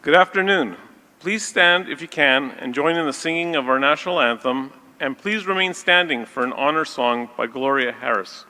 Good afternoon. Please stand if you can and join in the singing of our national anthem, and please remain standing for an honor song by Gloria Harris.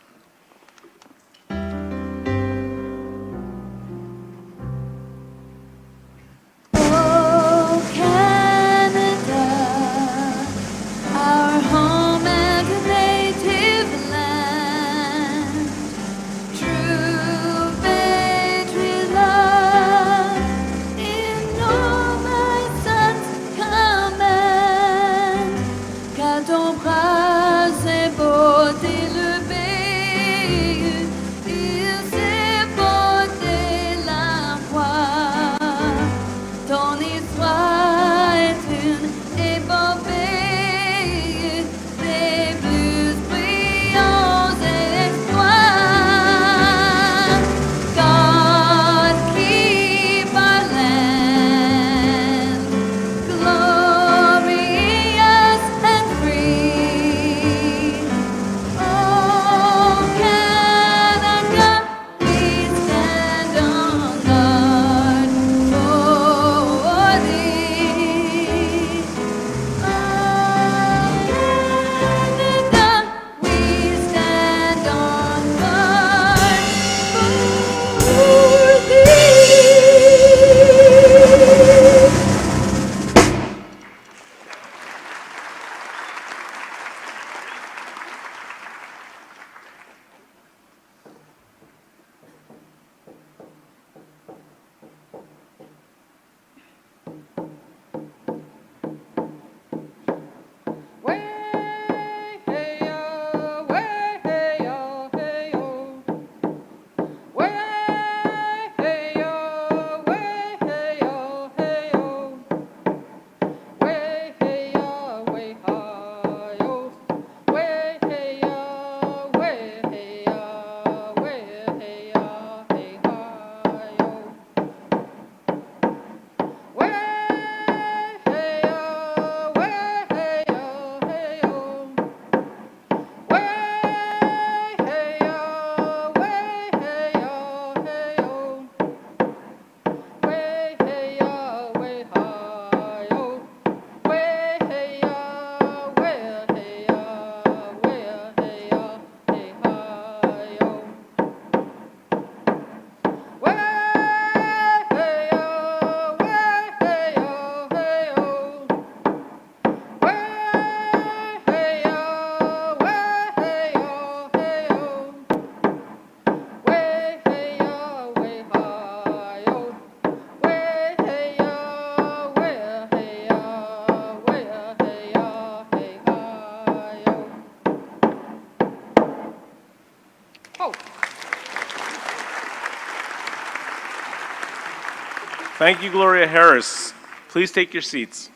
Thank you, Gloria Harris. Please take your seats.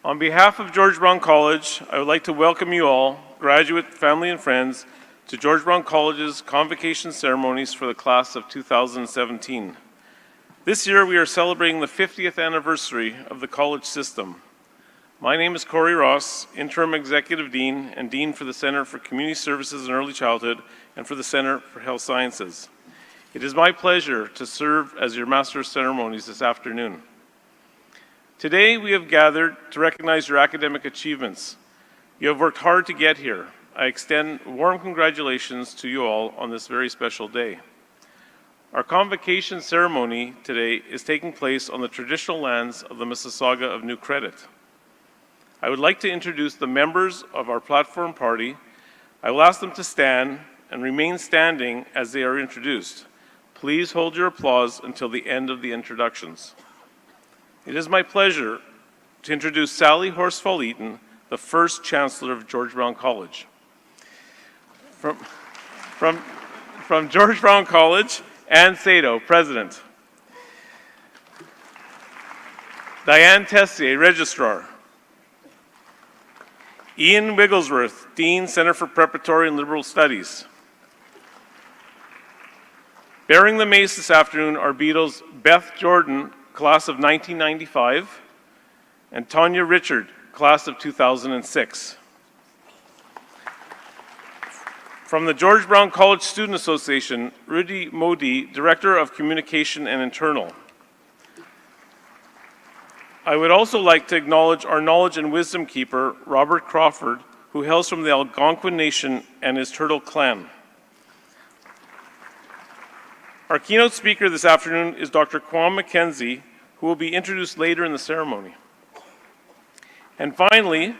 On behalf of George Brown College, I would like to welcome you all, graduate, family, and friends, to George Brown College's Convocation ceremonies for the class of 2017. This year, we are celebrating the 50th anniversary of the college system. My name is Corey Ross, Interim Executive Dean and Dean for the Center for Community Services and Early Childhood and for the Center for Health Sciences. It is my pleasure to serve as your Master of Ceremonies this afternoon. Today, we have gathered to recognize your academic achievements. You have worked hard to get here. I extend warm congratulations to you all on this very special day. Our Convocation ceremony today is taking place on the traditional lands of the Mississauga of New Credit. I would like to introduce the members of our platform party. I will ask them to stand and remain standing as they are introduced. Please hold your applause until the end of the introductions. It is my pleasure to introduce Sally Horsfall-Eaton, the first Chancellor of George Brown College. From George Brown College, Anne Saito, President. Diane Tessier, Registrar. Ian Wigglesworth, Dean, Center for Preparatory and Liberal Studies. Bearing the mace this afternoon are Beatles Beth Jordan, class of 1995, and Tanya Richard, class of 2006. From the George Brown College Student Association, Rudy Modi, Director of Communication and Internal. I would also like to acknowledge our knowledge and wisdom keeper, Robert Crawford, who hails from the Algonquin Nation and his Turtle Clan. Our keynote speaker this afternoon is Dr. Mckenzie, who will be introduced later in the ceremony. And finally,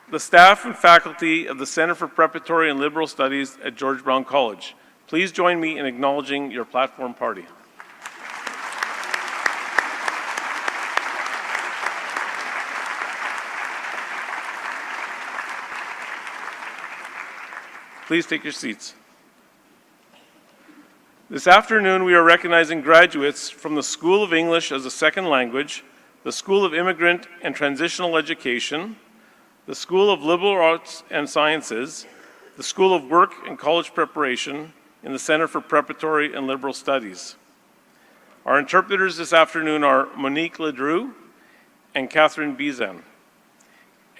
the staff and faculty of the Center for Preparatory and Liberal Studies at George Brown College. Please join me in acknowledging your platform party. Please take your seats. This afternoon, we are recognizing graduates from the School of English as a Second Language, the School of Immigrant and Transitional Education, the School of Liberal Arts and Sciences, the School of Work and College Preparation, and the Center for Preparatory and Liberal Studies. Our interpreters this afternoon are Monique Ledrew and Catherine Bizan.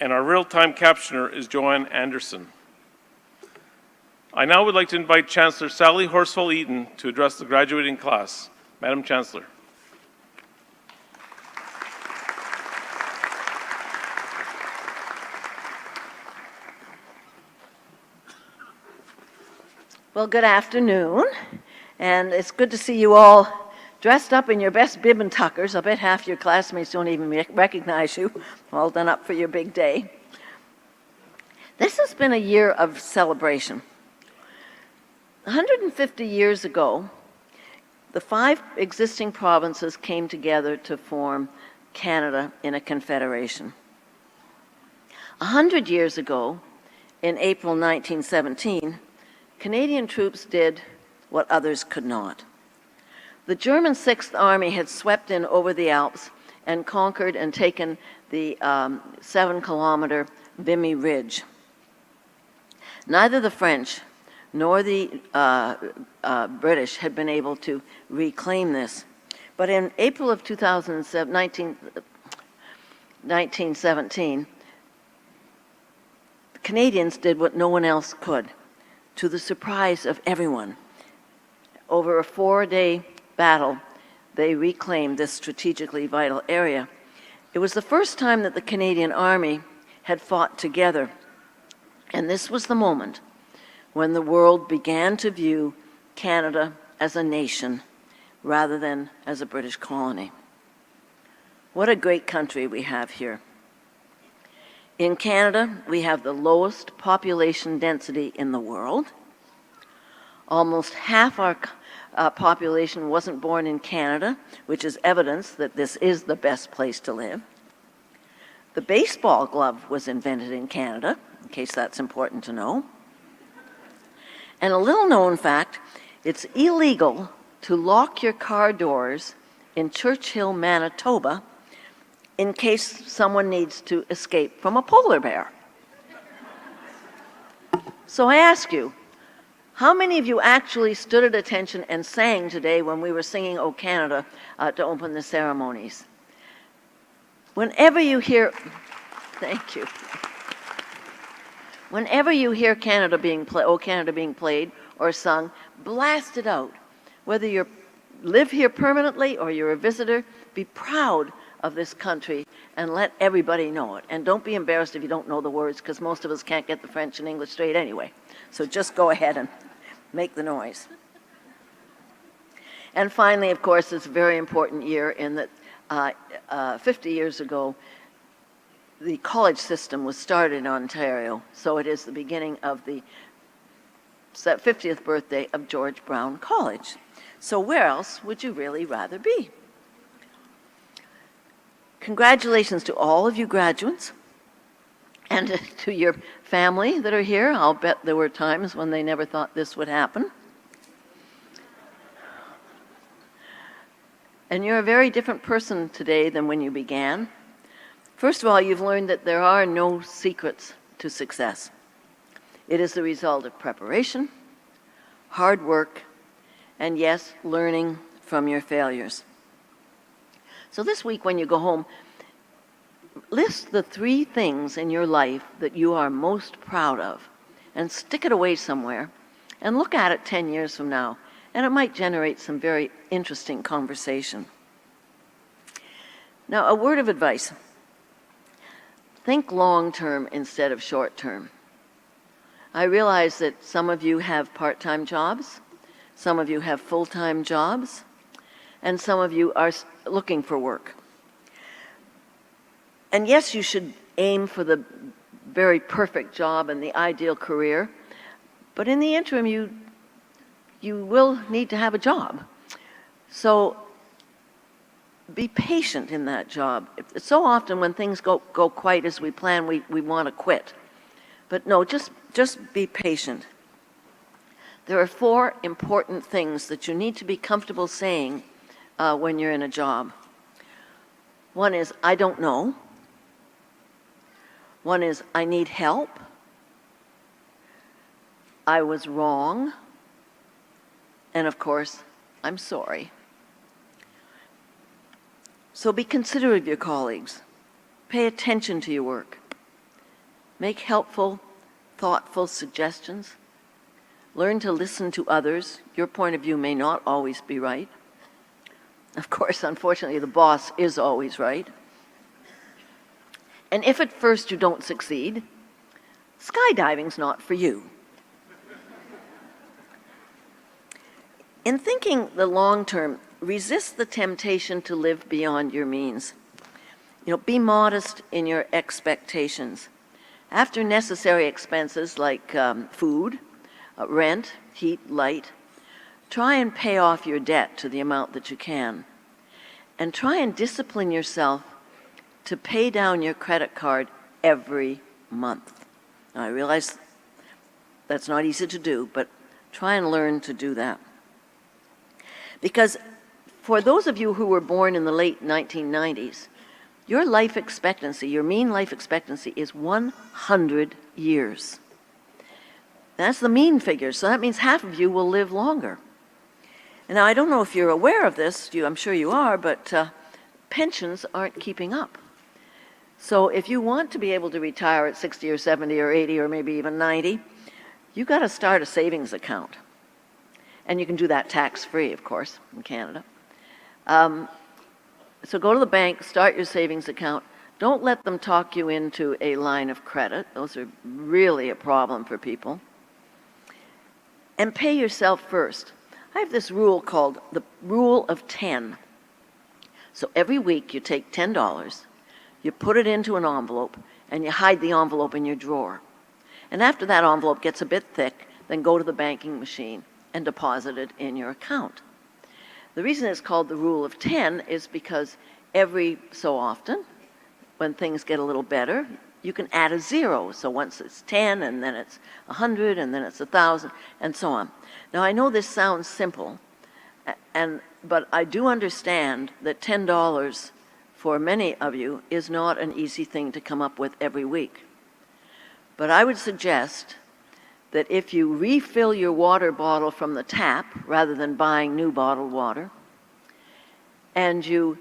And our real-time captioner is Joanne Anderson. I now would like to invite Chancellor Sally Horsfall-Eaton to address the graduating class. Madam Chancellor. Well, good afternoon, and it's good to see you all dressed up in your best bib and tuckers. I bet half your classmates don't even recognize you, all done up for your big day. This has been a year of celebration. 150 years ago, the 5 existing provinces came together to form Canada in a confederation. 100 years ago, in April 1917, Canadian troops did what others could not. The German 6th Army had swept in over the Alps and conquered and taken the 7-kilometer Vimy Ridge. Neither the French nor the British had been able to reclaim this. But in April of 1917, the Canadians did what no one else could, to the surprise of everyone. Over a 4-day battle, they reclaimed this strategically vital area. It was the first time that the Canadian Army had fought together, and this was the moment when the world began to view Canada as a nation rather than as a British colony. What a great country we have here. In Canada, we have the lowest population density in the world. Almost half our population wasn't born in Canada, which is evidence that this is the best place to live. The baseball glove was invented in Canada, in case that's important to know. And a little known fact, it's illegal to lock your car doors in Churchill, Manitoba, in case someone needs to escape from a polar bear. So I ask you, how many of you actually stood at attention and sang today when we were singing O Canada to open the ceremonies? Whenever you hear, thank you. Whenever you hear Canada being O Canada being played or sung, blast it out. Whether you live here permanently or you're a visitor, be proud of this country and let everybody know it. And don't be embarrassed if you don't know the words, because most of us can't get the French and English straight anyway. So just go ahead and make the noise. And finally, of course, it's a very important year in that 50 years ago, the college system was started in Ontario. So it is the beginning of the 50th birthday of George Brown College. So where else would you really rather be? Congratulations to all of you graduates and to your family that are here. I'll bet there were times when they never thought this would happen. And you're a very different person today than when you began. First of all, you've learned that there are no secrets to success. It is the result of preparation, hard work, and yes, learning from your failures. So this week when you go home, list the 3 things in your life that you are most proud of. and stick it away somewhere and look at it 10 years from now, and it might generate some very interesting conversation. Now, a word of advice. Think long-term instead of short-term. I realize that some of you have part-time jobs, some of you have full-time jobs, and some of you are looking for work. And yes, you should aim for the very perfect job and the ideal career, but in the interim, you will need to have a job. So be patient in that job. So often when things go quite as we plan, we want to quit. But no, just be patient. There are 4 important things that you need to be comfortable saying when you're in a job. One is, I don't know. One is, I need help. I was wrong. And of course, I'm sorry. So be considerate of your colleagues. Pay attention to your work. Make helpful, thoughtful suggestions. Learn to listen to others. Your point of view may not always be right. Of course, unfortunately, the boss is always right. And if at first you don't succeed, skydiving's not for you. In thinking the long term, resist the temptation to live beyond your means. Be modest in your expectations. After necessary expenses like food, rent, heat, light, try and pay off your debt to the amount that you can. And try and discipline yourself to pay down your credit card every month. Now, I realize that's not easy to do, but try and learn to do that. Because for those of you who were born in the late 1990s, your life expectancy, your mean life expectancy is 100 years. That's the mean figure, so that means half of you will live longer. And now, I don't know if you're aware of this, I'm sure you are, but pensions aren't keeping up. So if you want to be able to retire at 60 or 70 or 80 or maybe even 90, you've got to start a savings account. And you can do that tax-free, of course, in Canada. So go to the bank, start your savings account. Don't let them talk you into a line of credit. Those are really a problem for people. And pay yourself first. I have this rule called the Rule of 10. So every week you take $10, you put it into an envelope, and you hide the envelope in your drawer. And after that envelope gets a bit thick, then go to the banking machine and deposit it in your account. The reason it's called the Rule of 10 is because every so often, when things get a little better, you can add a 0. So once it's 10, and then it's 100, and then it's 1,000, and so on. Now, I know this sounds simple, but I do understand that $10 for many of you is not an easy thing to come up with every week. But I would suggest that if you refill your water bottle from the tap rather than buying new bottled water, and you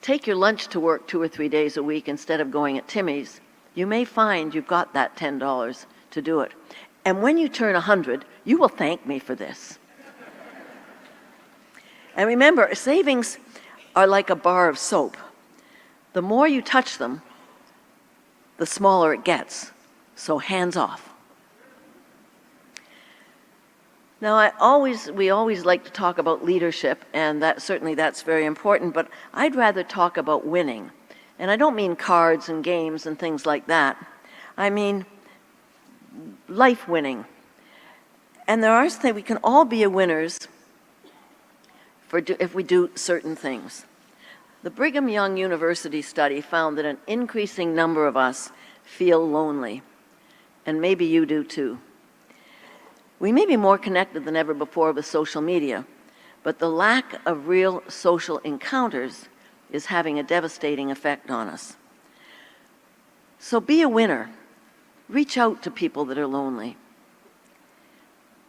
take your lunch to work 2 or 3 days a week instead of going at Timmy's, you may find you've got that $10 to do it. And when you turn 100, you will thank me for this. And remember, savings are like a bar of soap. The more you touch them, the smaller it gets. So hands off. Now, we always like to talk about leadership, and that's very important, but I'd rather talk about winning. And I don't mean cards and games and things like that. I mean life winning. And we can all be winners if we do certain things. The Brigham Young University study found that an increasing number of us feel lonely, and maybe you do too. We may be more connected than ever before with social media, but the lack of real social encounters is having a devastating effect on us. So be a winner. Reach out to people that are lonely.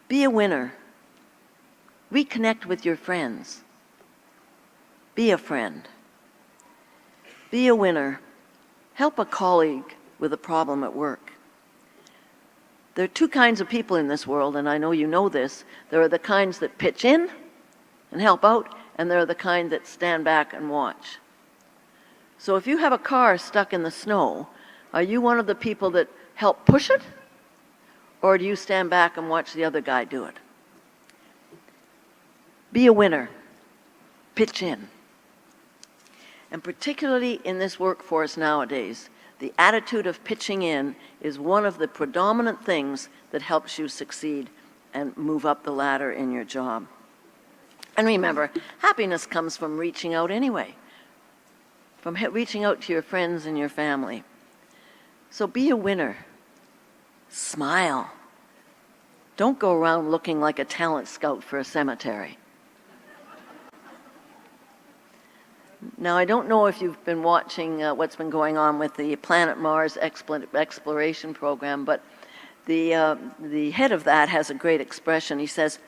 Be a winner. Reconnect with your friends. Be a friend. Be a winner. Help a colleague with a problem at work. There are two kinds of people in this world, and I know you know this. There are the kinds that pitch in and help out, and there are the kind that stand back and watch. So if you have a car stuck in the snow, are you one of the people that help push it? Or do you stand back and watch the other guy do it? Be a winner. Pitch in. And particularly in this workforce nowadays, the attitude of pitching in is one of the predominant things that helps you succeed and move up the ladder in your job. And remember, happiness comes from reaching out anyway, from reaching out to your friends and your family. So be a winner. Smile. Don't go around looking like a talent scout for a cemetery. Now, I don't know if you've been watching what's been going on with the Planet Mars exploration program, but the head of that has a great expression. He says,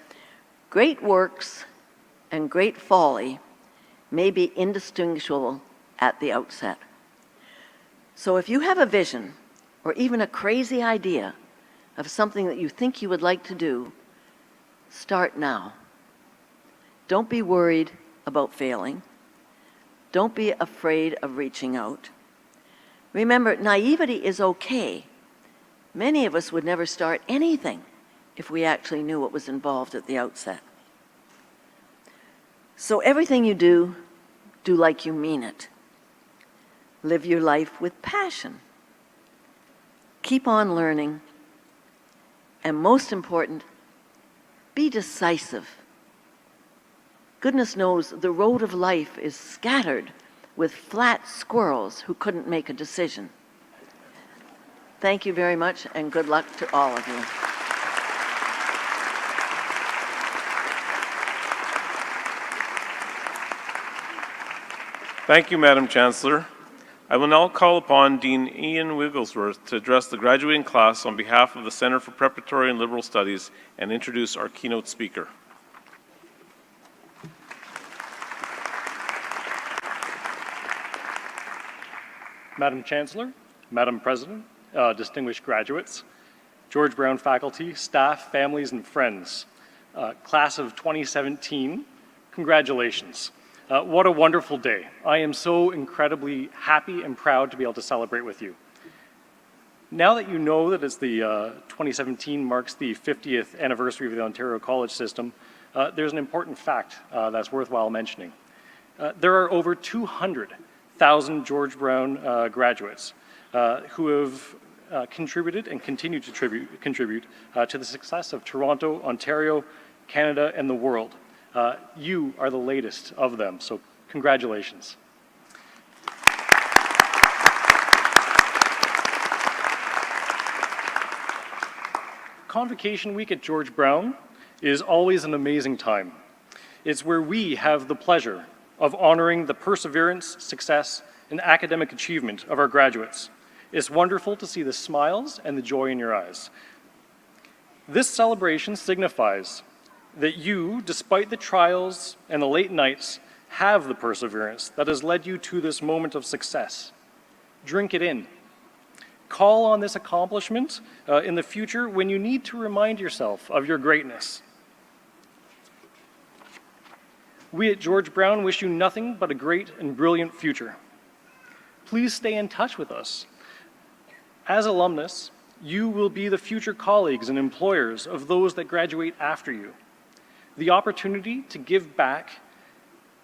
"Great works and great folly may be indistinguishable at the outset." So if you have a vision or even a crazy idea of something that you think you would like to do, start now. Don't be worried about failing. Don't be afraid of reaching out. Remember, naivety is okay. Many of us would never start anything if we actually knew what was involved at the outset. So everything you do, do like you mean it. Live your life with passion. Keep on learning. And most important, be decisive. Goodness knows the road of life is scattered with flat squirrels who couldn't make a decision. Thank you very much, and good luck to all of you. Thank you, Madam Chancellor. I will now call upon Dean Ian Wigglesworth to address the graduating class on behalf of the Centre for Preparatory and Liberal Studies and introduce our keynote speaker. Madam Chancellor, Madam President, distinguished graduates, George Brown faculty, staff, families, and friends, class of 2017, congratulations. What a wonderful day. I am so incredibly happy and proud to be able to celebrate with you. Now that you know that it's the 2017 marks the 50th anniversary of the Ontario college system, there's an important fact that's worthwhile mentioning. There are over 200,000 George Brown graduates who have contributed and continue to contribute to the success of Toronto, Ontario, Canada, and the world. You are the latest of them, so congratulations. Convocation week at George Brown is always an amazing time. It's where we have the pleasure of honoring the perseverance, success, and academic achievement of our graduates. It's wonderful to see the smiles and the joy in your eyes. This celebration signifies that you, despite the trials and the late nights, have the perseverance that has led you to this moment of success. Drink it in. Call on this accomplishment in the future when you need to remind yourself of your greatness. We at George Brown wish you nothing but a great and brilliant future. Please stay in touch with us. As alumnus, you will be the future colleagues and employers of those that graduate after you. The opportunity to give back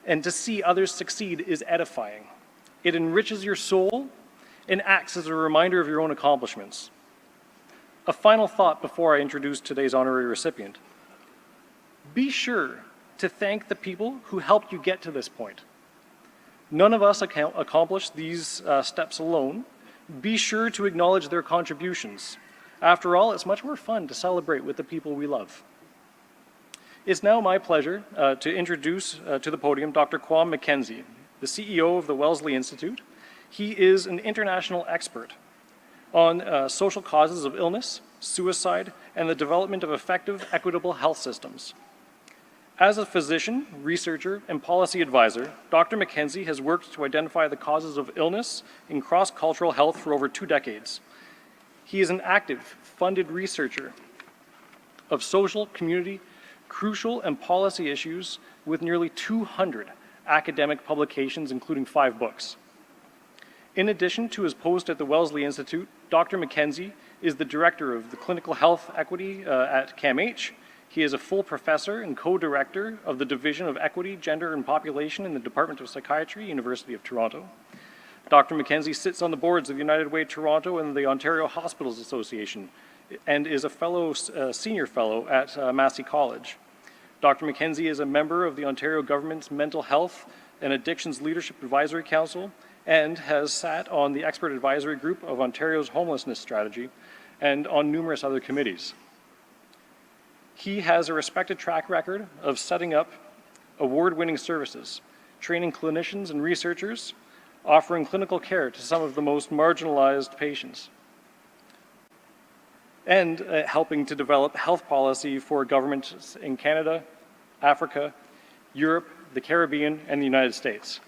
and to see others succeed is edifying. It enriches your soul and acts as a reminder of your own accomplishments. A final thought before I introduce today's honorary recipient. Be sure to thank the people who helped you get to this point. None of us accomplished these steps alone. Be sure to acknowledge their contributions. After all, it's much more fun to celebrate with the people we love. It's now my pleasure to introduce to the podium Dr. Mckenzie, the CEO of the Wellesley Institute. He is an international expert on social causes of illness, suicide, and the development of effective, equitable health systems. As a physician, researcher, and policy advisor, Dr. Mckenzie has worked to identify the causes of illness in cross-cultural health for over 2 decades. He is an active, funded researcher of social, community, crucial, and policy issues with nearly 200 academic publications, including 5 books. In addition to his post at the Wellesley Institute, Dr. Mckenzie is the director of the Clinical Health Equity at CAMH. He is a full professor and co-director of the Division of Equity, Gender, and Population in the Department of Psychiatry, University of Toronto. Dr. Mckenzie sits on the boards of United Way Toronto and the Ontario Hospitals Association and is a senior fellow at Massey College. Dr. Mckenzie is a member of the Ontario Government's Mental Health and Addictions Leadership Advisory Council and has sat on the Expert Advisory Group of Ontario's Homelessness Strategy and on numerous other committees. He has a respected track record of setting up award-winning services, training clinicians and researchers, offering clinical care to some of the most marginalized patients, and helping to develop health policy for governments in Canada, Africa, Europe, the Caribbean, and the United States.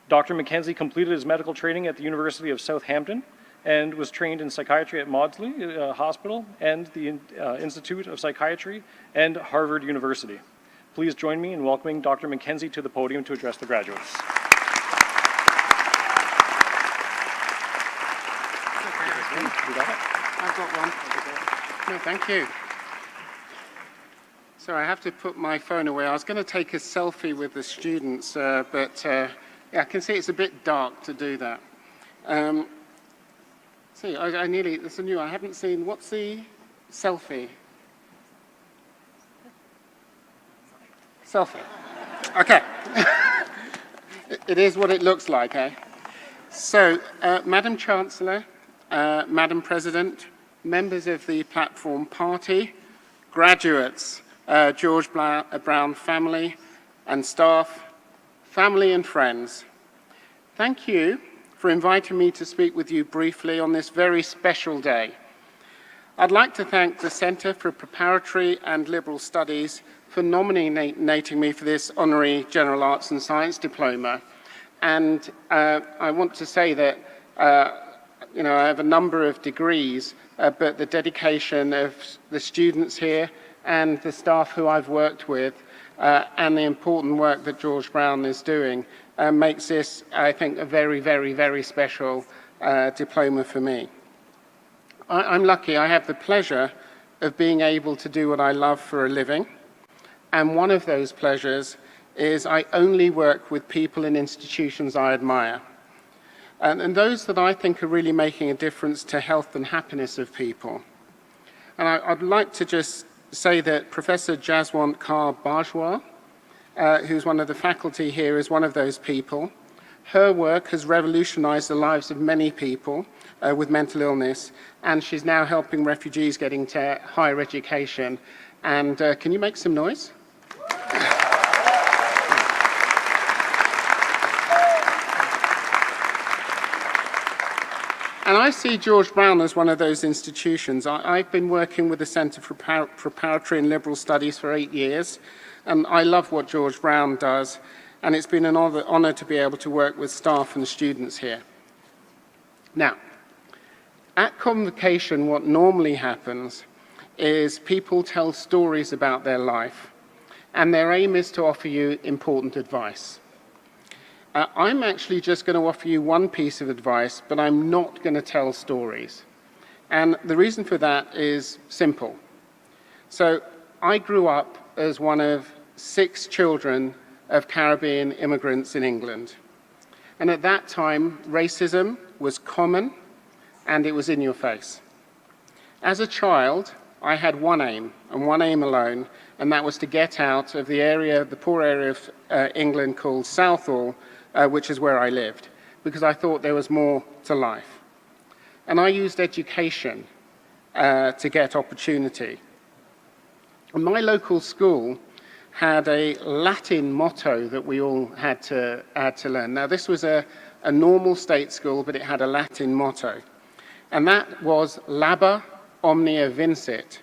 Dr. Mckenzie completed his medical training at the University of Southampton and was trained in psychiatry at Maudsley Hospital and the Institute of Psychiatry and Harvard University. Please join me in welcoming Dr. Mckenzie to the podium to address the graduates. I've got one. No, thank you. So I have to put my phone away. I was going to take a selfie with the students, but yeah, I can see it's a bit dark to do that. See, I nearly, it's a new, I haven't seen, what's the selfie? Selfie. Okay. It is what it looks like, eh? So, Madam Chancellor, Madam President, members of the Platform Party, graduates, George Brown family and staff, family and friends, thank you for inviting me to speak with you briefly on this very special day. I'd like to thank the Centre for Preparatory and Liberal Studies for nominating me for this Honorary General Arts and Science Diploma. And I want to say that I have a number of degrees, but the dedication of the students here and the staff who I've worked with and the important work that George Brown is doing makes this, I think, a very, very, very special diploma for me. I'm lucky. I have the pleasure of being able to do what I love for a living. And one of those pleasures is I only work with people in institutions I admire. And those that I think are really making a difference to health and happiness of people. And I'd like to just say that Professor Jaswant Kaur Bajwa, who's one of the faculty here, is one of those people. Her work has revolutionized the lives of many people with mental illness, and she's now helping refugees get into higher education. And can you make some noise? And I see George Brown as one of those institutions. I've been working with the Centre for Preparatory and Liberal Studies for 8 years, and I love what George Brown does, and it's been an honour to be able to work with staff and students here. Now, at Convocation, what normally happens is people tell stories about their life, and their aim is to offer you important advice. I'm actually just going to offer you one piece of advice, but I'm not going to tell stories. And the reason for that is simple. So I grew up as one of 6 children of Caribbean immigrants in England. And at that time, racism was common and it was in your face. As a child, I had one aim, and one aim alone, and that was to get out of the poor area of England called Southall, which is where I lived, because I thought there was more to life. And I used education to get opportunity. And my local school had a Latin motto that we all had to learn. Now, this was a normal state school, but it had a Latin motto. And that was Labor Omnia Vincit,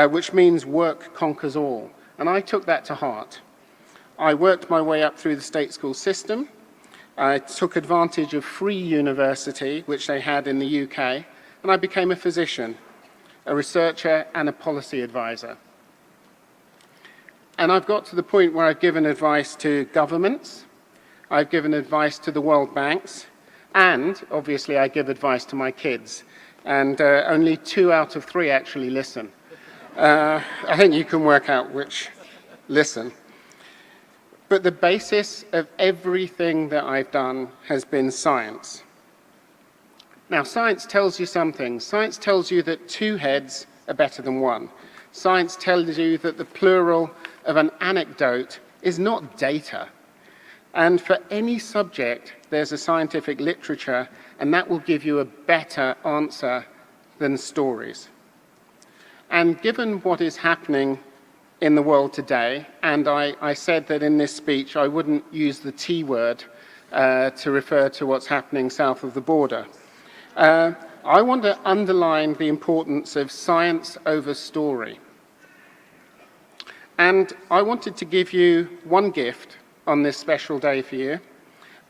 which means work conquers all. And I took that to heart. I worked my way up through the state school system. I took advantage of free university, which they had in the UK, and I became a physician, a researcher, and a policy advisor. And I've got to the point where I've given advice to governments, I've given advice to the World Banks, and obviously I give advice to my kids. And only 2 out of 3 actually listen. I think you can work out which listen. But the basis of everything that I've done has been science. Now, science tells you something. Science tells you that 2 heads are better than 1. Science tells you that the plural of an anecdote is not data. And for any subject, there's a scientific literature, and that will give you a better answer than stories. And given what is happening in the world today, and I said that in this speech I wouldn't use the T word to refer to what's happening south of the border, I want to underline the importance of science over story. And I wanted to give you one gift on this special day for you,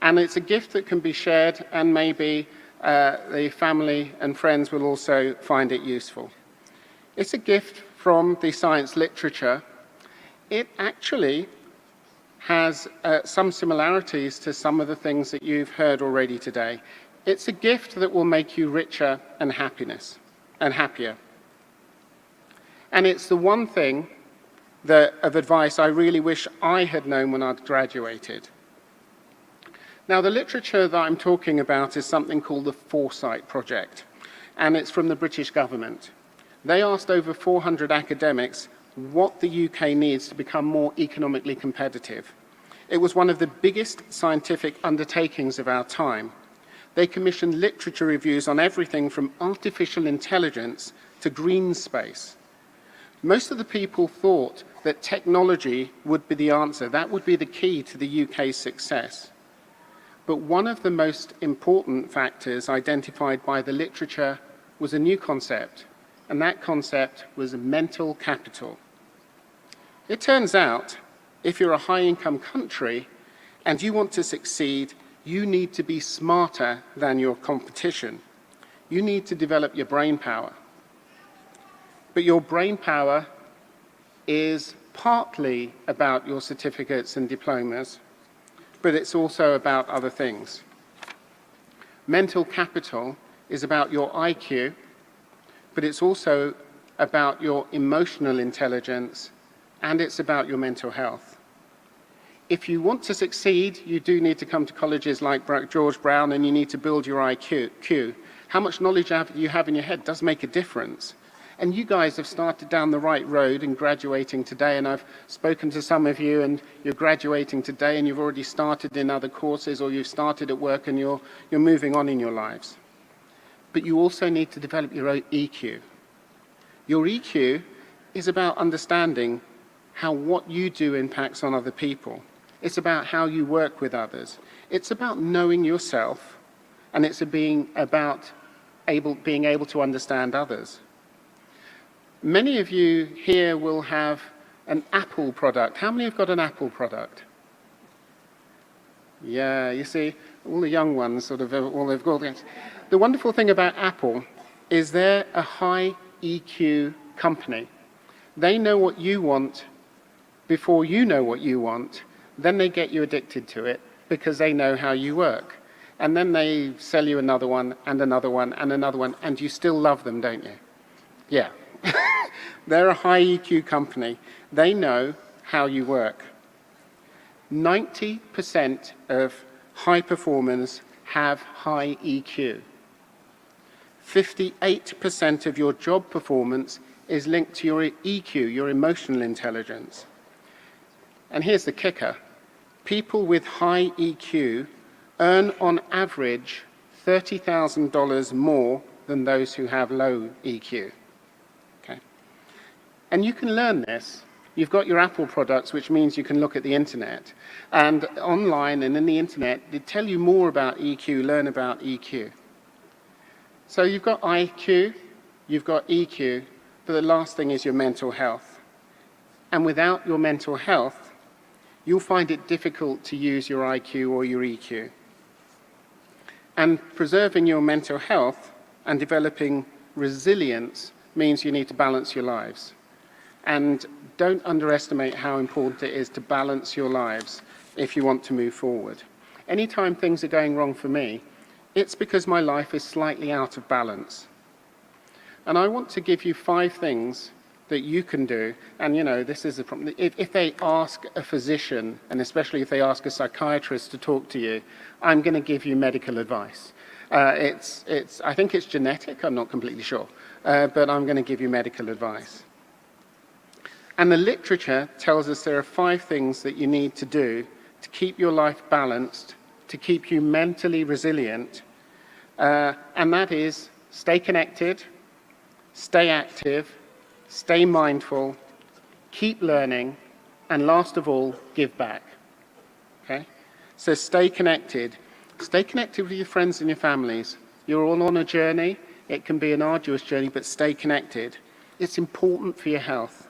and it's a gift that can be shared, and maybe the family and friends will also find it useful. It's a gift from the science literature. It actually has some similarities to some of the things that you've heard already today. It's a gift that will make you richer and happier. And it's the one thing of advice I really wish I had known when I'd graduated. Now, the literature that I'm talking about is something called the Foresight Project, and it's from the British government. They asked over 400 academics what the UK needs to become more economically competitive. It was one of the biggest scientific undertakings of our time. They commissioned literature reviews on everything from artificial intelligence to green space. Most of the people thought that technology would be the answer. That would be the key to the UK's success. But one of the most important factors identified by the literature was a new concept, and that concept was mental capital. It turns out, if you're a high-income country and you want to succeed, you need to be smarter than your competition. You need to develop your brain power. But your brain power is partly about your certificates and diplomas, but it's also about other things. Mental capital is about your IQ, but it's also about your emotional intelligence, and it's about your mental health. If you want to succeed, you do need to come to colleges like George Brown, and you need to build your IQ. How much knowledge you have in your head does make a difference. And you guys have started down the right road in graduating today, and I've spoken to some of you, and you're graduating today, and you've already started in other courses, or you've started at work, and you're moving on in your lives. But you also need to develop your own EQ. Your EQ is about understanding how what you do impacts on other people. It's about how you work with others. It's about knowing yourself, and it's about being able to understand others. Many of you here will have an Apple product. How many have got an Apple product? Yeah, you see, all the young ones sort of all they've got. The wonderful thing about Apple is they're a high EQ company. They know what you want before you know what you want. Then they get you addicted to it because they know how you work. And then they sell you another one and another one and another one, and you still love them, don't you? Yeah. They're a high EQ company. They know how you work. 90% of high performers have high EQ. 58% of your job performance is linked to your EQ, your emotional intelligence. And here's the kicker. People with high EQ earn on average $30,000 more than those who have low EQ. And you can learn this. You've got your Apple products, which means you can look at the internet. And online and in the internet, they tell you more about EQ, learn about EQ. So you've got IQ, you've got EQ, but the last thing is your mental health. And without your mental health, you'll find it difficult to use your IQ or your EQ. And preserving your mental health and developing resilience means you need to balance your lives. And don't underestimate how important it is to balance your lives if you want to move forward. Anytime things are going wrong for me, it's because my life is slightly out of balance. And I want to give you 5 things that you can do. And this is the problem. If they ask a physician, and especially if they ask a psychiatrist to talk to you, I'm going to give you medical advice. I think it's genetic, I'm not completely sure, but I'm going to give you medical advice. And the literature tells us there are 5 things that you need to do to keep your life balanced, to keep you mentally resilient, and that is stay connected, stay active, stay mindful, keep learning, and last of all, give back. Okay? So stay connected. Stay connected with your friends and your families. You're all on a journey. It can be an arduous journey, but stay connected. It's important for your health.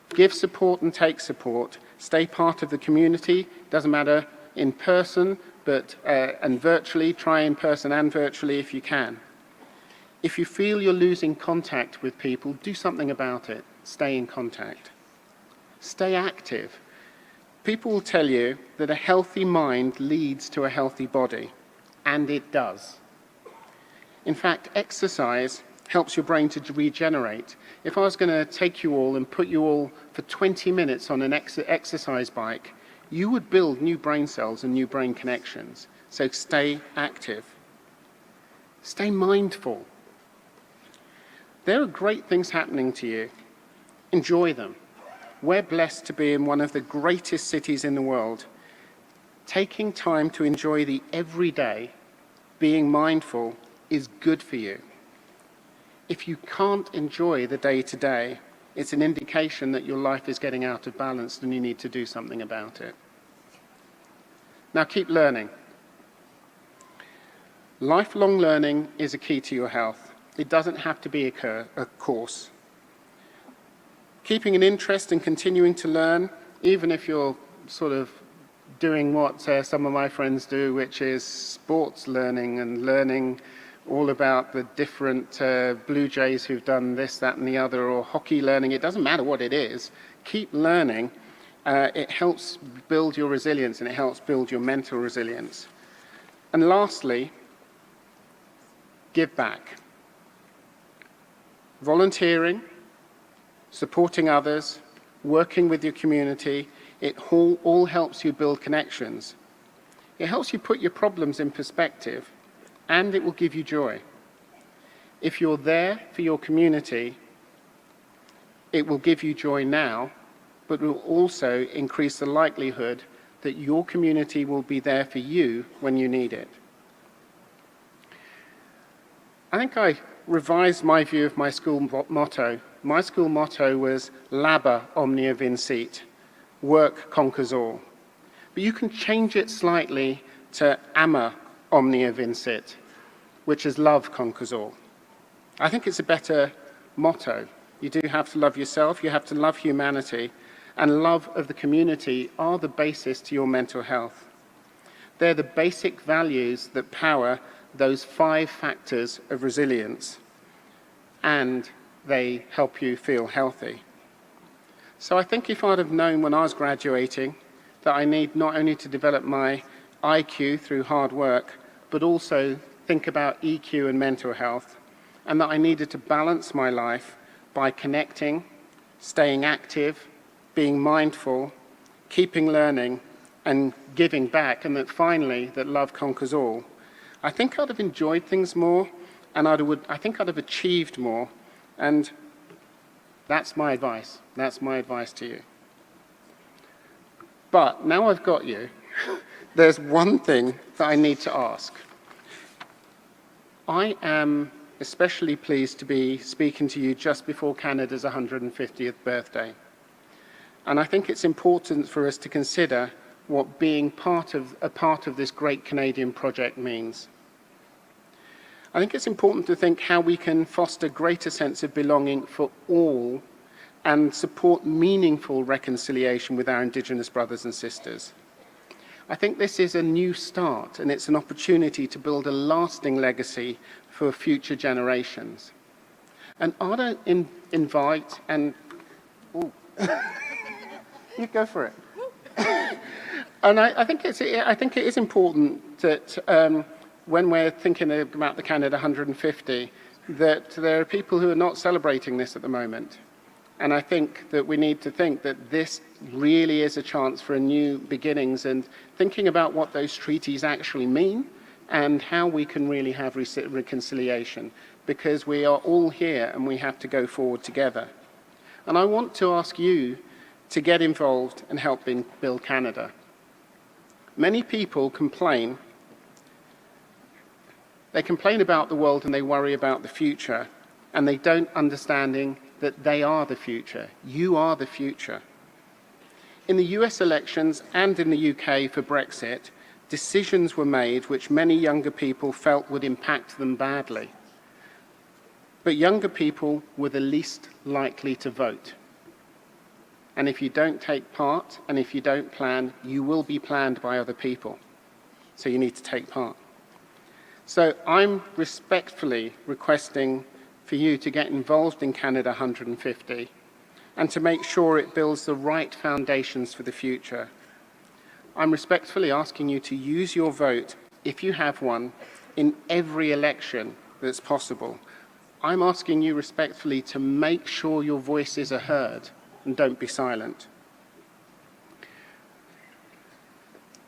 Give support and take support. Stay part of the community. Doesn't matter in person, and virtually. Try in person and virtually if you can. If you feel you're losing contact with people, do something about it. Stay in contact. Stay active. People will tell you that a healthy mind leads to a healthy body, and it does. In fact, exercise helps your brain to regenerate. If I was going to take you all and put you all for 20 minutes on an exercise bike, you would build new brain cells and new brain connections. So stay active. Stay mindful. There are great things happening to you. Enjoy them. We're blessed to be in one of the greatest cities in the world. Taking time to enjoy the everyday, being mindful, is good for you. If you can't enjoy the day-to-day, it's an indication that your life is getting out of balance and you need to do something about it. Now keep learning. Lifelong learning is a key to your health. It doesn't have to be a course. Keeping an interest and continuing to learn, even if you're sort of doing what some of my friends do, which is sports learning and learning all about the different Blue Jays who've done this, that, and the other, or hockey learning. It doesn't matter what it is. Keep learning. It helps build your resilience and it helps build your mental resilience. And lastly, give back. Volunteering, supporting others, working with your community, it all helps you build connections. It helps you put your problems in perspective, and it will give you joy. If you're there for your community, it will give you joy now, but will also increase the likelihood that your community will be there for you when you need it. I think I revised my view of my school motto. My school motto was Labor Omnia Vincit, work conquers all. But you can change it slightly to Ama Omnia Vincit, which is love conquers all. I think it's a better motto. You do have to love yourself, you have to love humanity, and love of the community are the basis to your mental health. They're the basic values that power those 5 factors of resilience, and they help you feel healthy. So I think if I'd have known when I was graduating that I need not only to develop my IQ through hard work, but also think about EQ and mental health, and that I needed to balance my life by connecting, staying active, being mindful, keeping learning, and giving back, and that finally, that love conquers all, I think I'd have enjoyed things more, and I think I'd have achieved more, and that's my advice. That's my advice to you. But now I've got you, there's one thing that I need to ask. I am especially pleased to be speaking to you just before Canada's 150th birthday. And I think it's important for us to consider what being a part of this great Canadian project means. I think it's important to think how we can foster greater sense of belonging for all and support meaningful reconciliation with our Indigenous brothers and sisters. I think this is a new start, and it's an opportunity to build a lasting legacy for future generations. And I don't invite and... Ooh. You go for it. And I think it is important that when we're thinking about the Canada 150, that there are people who are not celebrating this at the moment. And I think that we need to think that this really is a chance for a new beginnings and thinking about what those treaties actually mean and how we can really have reconciliation, because we are all here and we have to go forward together. And I want to ask you to get involved and help build Canada. Many people complain. They complain about the world and they worry about the future, and they don't understanding that they are the future. You are the future. In the US elections and in the UK for Brexit, decisions were made which many younger people felt would impact them badly. But younger people were the least likely to vote. And if you don't take part and if you don't plan, you will be planned by other people. So you need to take part. So I'm respectfully requesting for you to get involved in Canada 150 and to make sure it builds the right foundations for the future. I'm respectfully asking you to use your vote, if you have one, in every election that's possible. I'm asking you respectfully to make sure your voices are heard and don't be silent.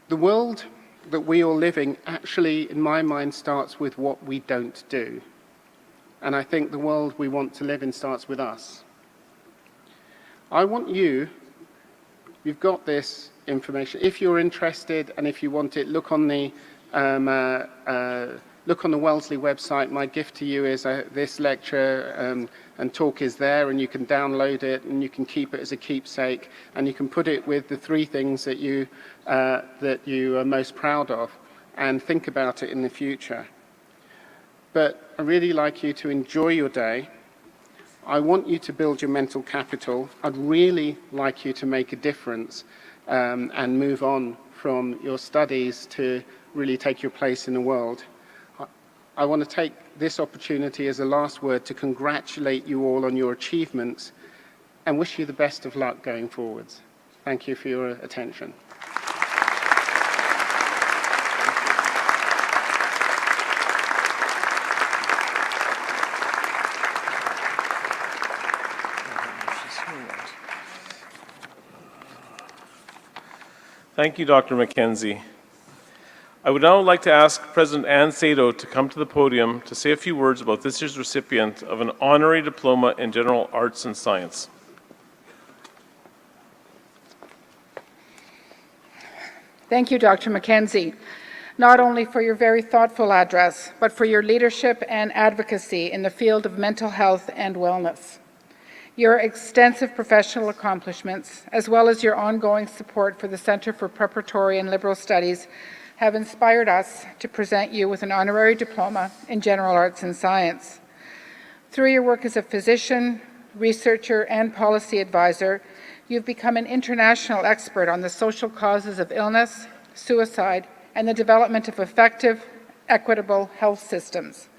The world that we are living actually, in my mind, starts with what we don't do. And I think the world we want to live in starts with us. I want you've got this information. If you're interested and if you want it, look on the Wellesley website. My gift to you is this lecture and talk is there, and you can download it and you can keep it as a keepsake, and you can put it with the 3 things that you are most proud of and think about it in the future. But I'd really like you to enjoy your day. I want you to build your mental capital. I'd really like you to make a difference and move on from your studies to really take your place in the world. I want to take this opportunity as a last word to congratulate you all on your achievements and wish you the best of luck going forwards. Thank you for your attention. Thank you, Dr. Mckenzie. I would now like to ask President Ann Saito to come to the podium to say a few words about this year's recipient of an honorary diploma in general arts and science. Thank you, Dr. Mckenzie, not only for your very thoughtful address, but for your leadership and advocacy in the field of mental health and wellness. Your extensive professional accomplishments, as well as your ongoing support for the Centre for Preparatory and Liberal Studies, have inspired us to present you with an honorary diploma in general arts and science. Through your work as a physician, researcher, and policy advisor, you've become an international expert on the social causes of illness, suicide, and the development of effective, equitable health systems.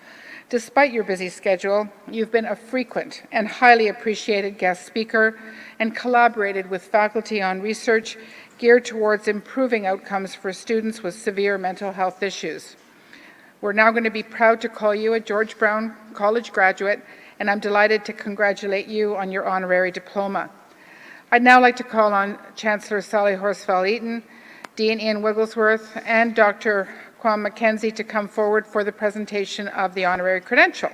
Despite your busy schedule, you've been a frequent and highly appreciated guest speaker and collaborated with faculty on research geared towards improving outcomes for students with severe mental health issues. We're now going to be proud to call you a George Brown College graduate, and I'm delighted to congratulate you on your honorary diploma. I'd now like to call on Chancellor Sally Horsfall-Eaton, Dean Ian Wigglesworth, and Dr. Mckenzie to come forward for the presentation of the honorary credential.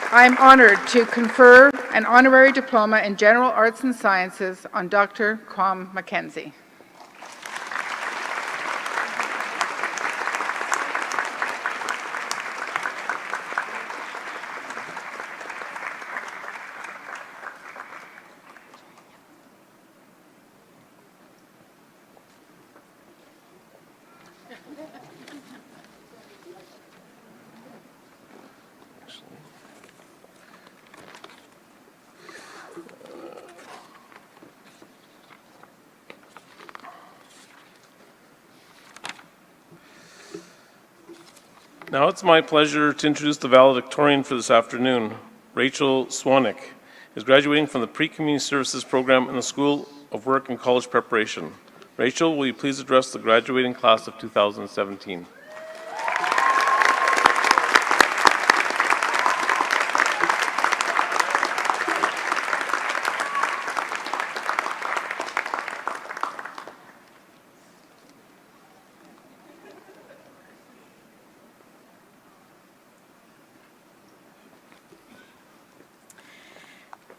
I'm honored to confer an honorary diploma in general arts and sciences on Dr. Mckenzie. Now it's my pleasure to introduce the valedictorian for this afternoon. Rachel Swanick is graduating from the Pre-Community Services program in the School of Work and College Preparation. Rachel, will you please address the graduating class of 2017?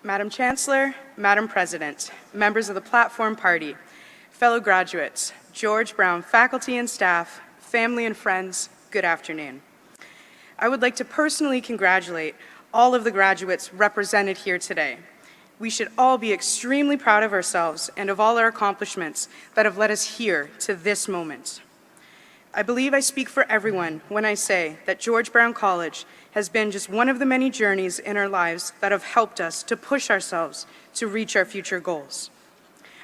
Madam Chancellor, Madam President, members of the Platform Party, fellow graduates, George Brown faculty and staff, family and friends, good afternoon. I would like to personally congratulate all of the graduates represented here today. We should all be extremely proud of ourselves and of all our accomplishments that have led us here to this moment. I believe I speak for everyone when I say that George Brown College has been just one of the many journeys in our lives that have helped us to push ourselves to reach our future goals.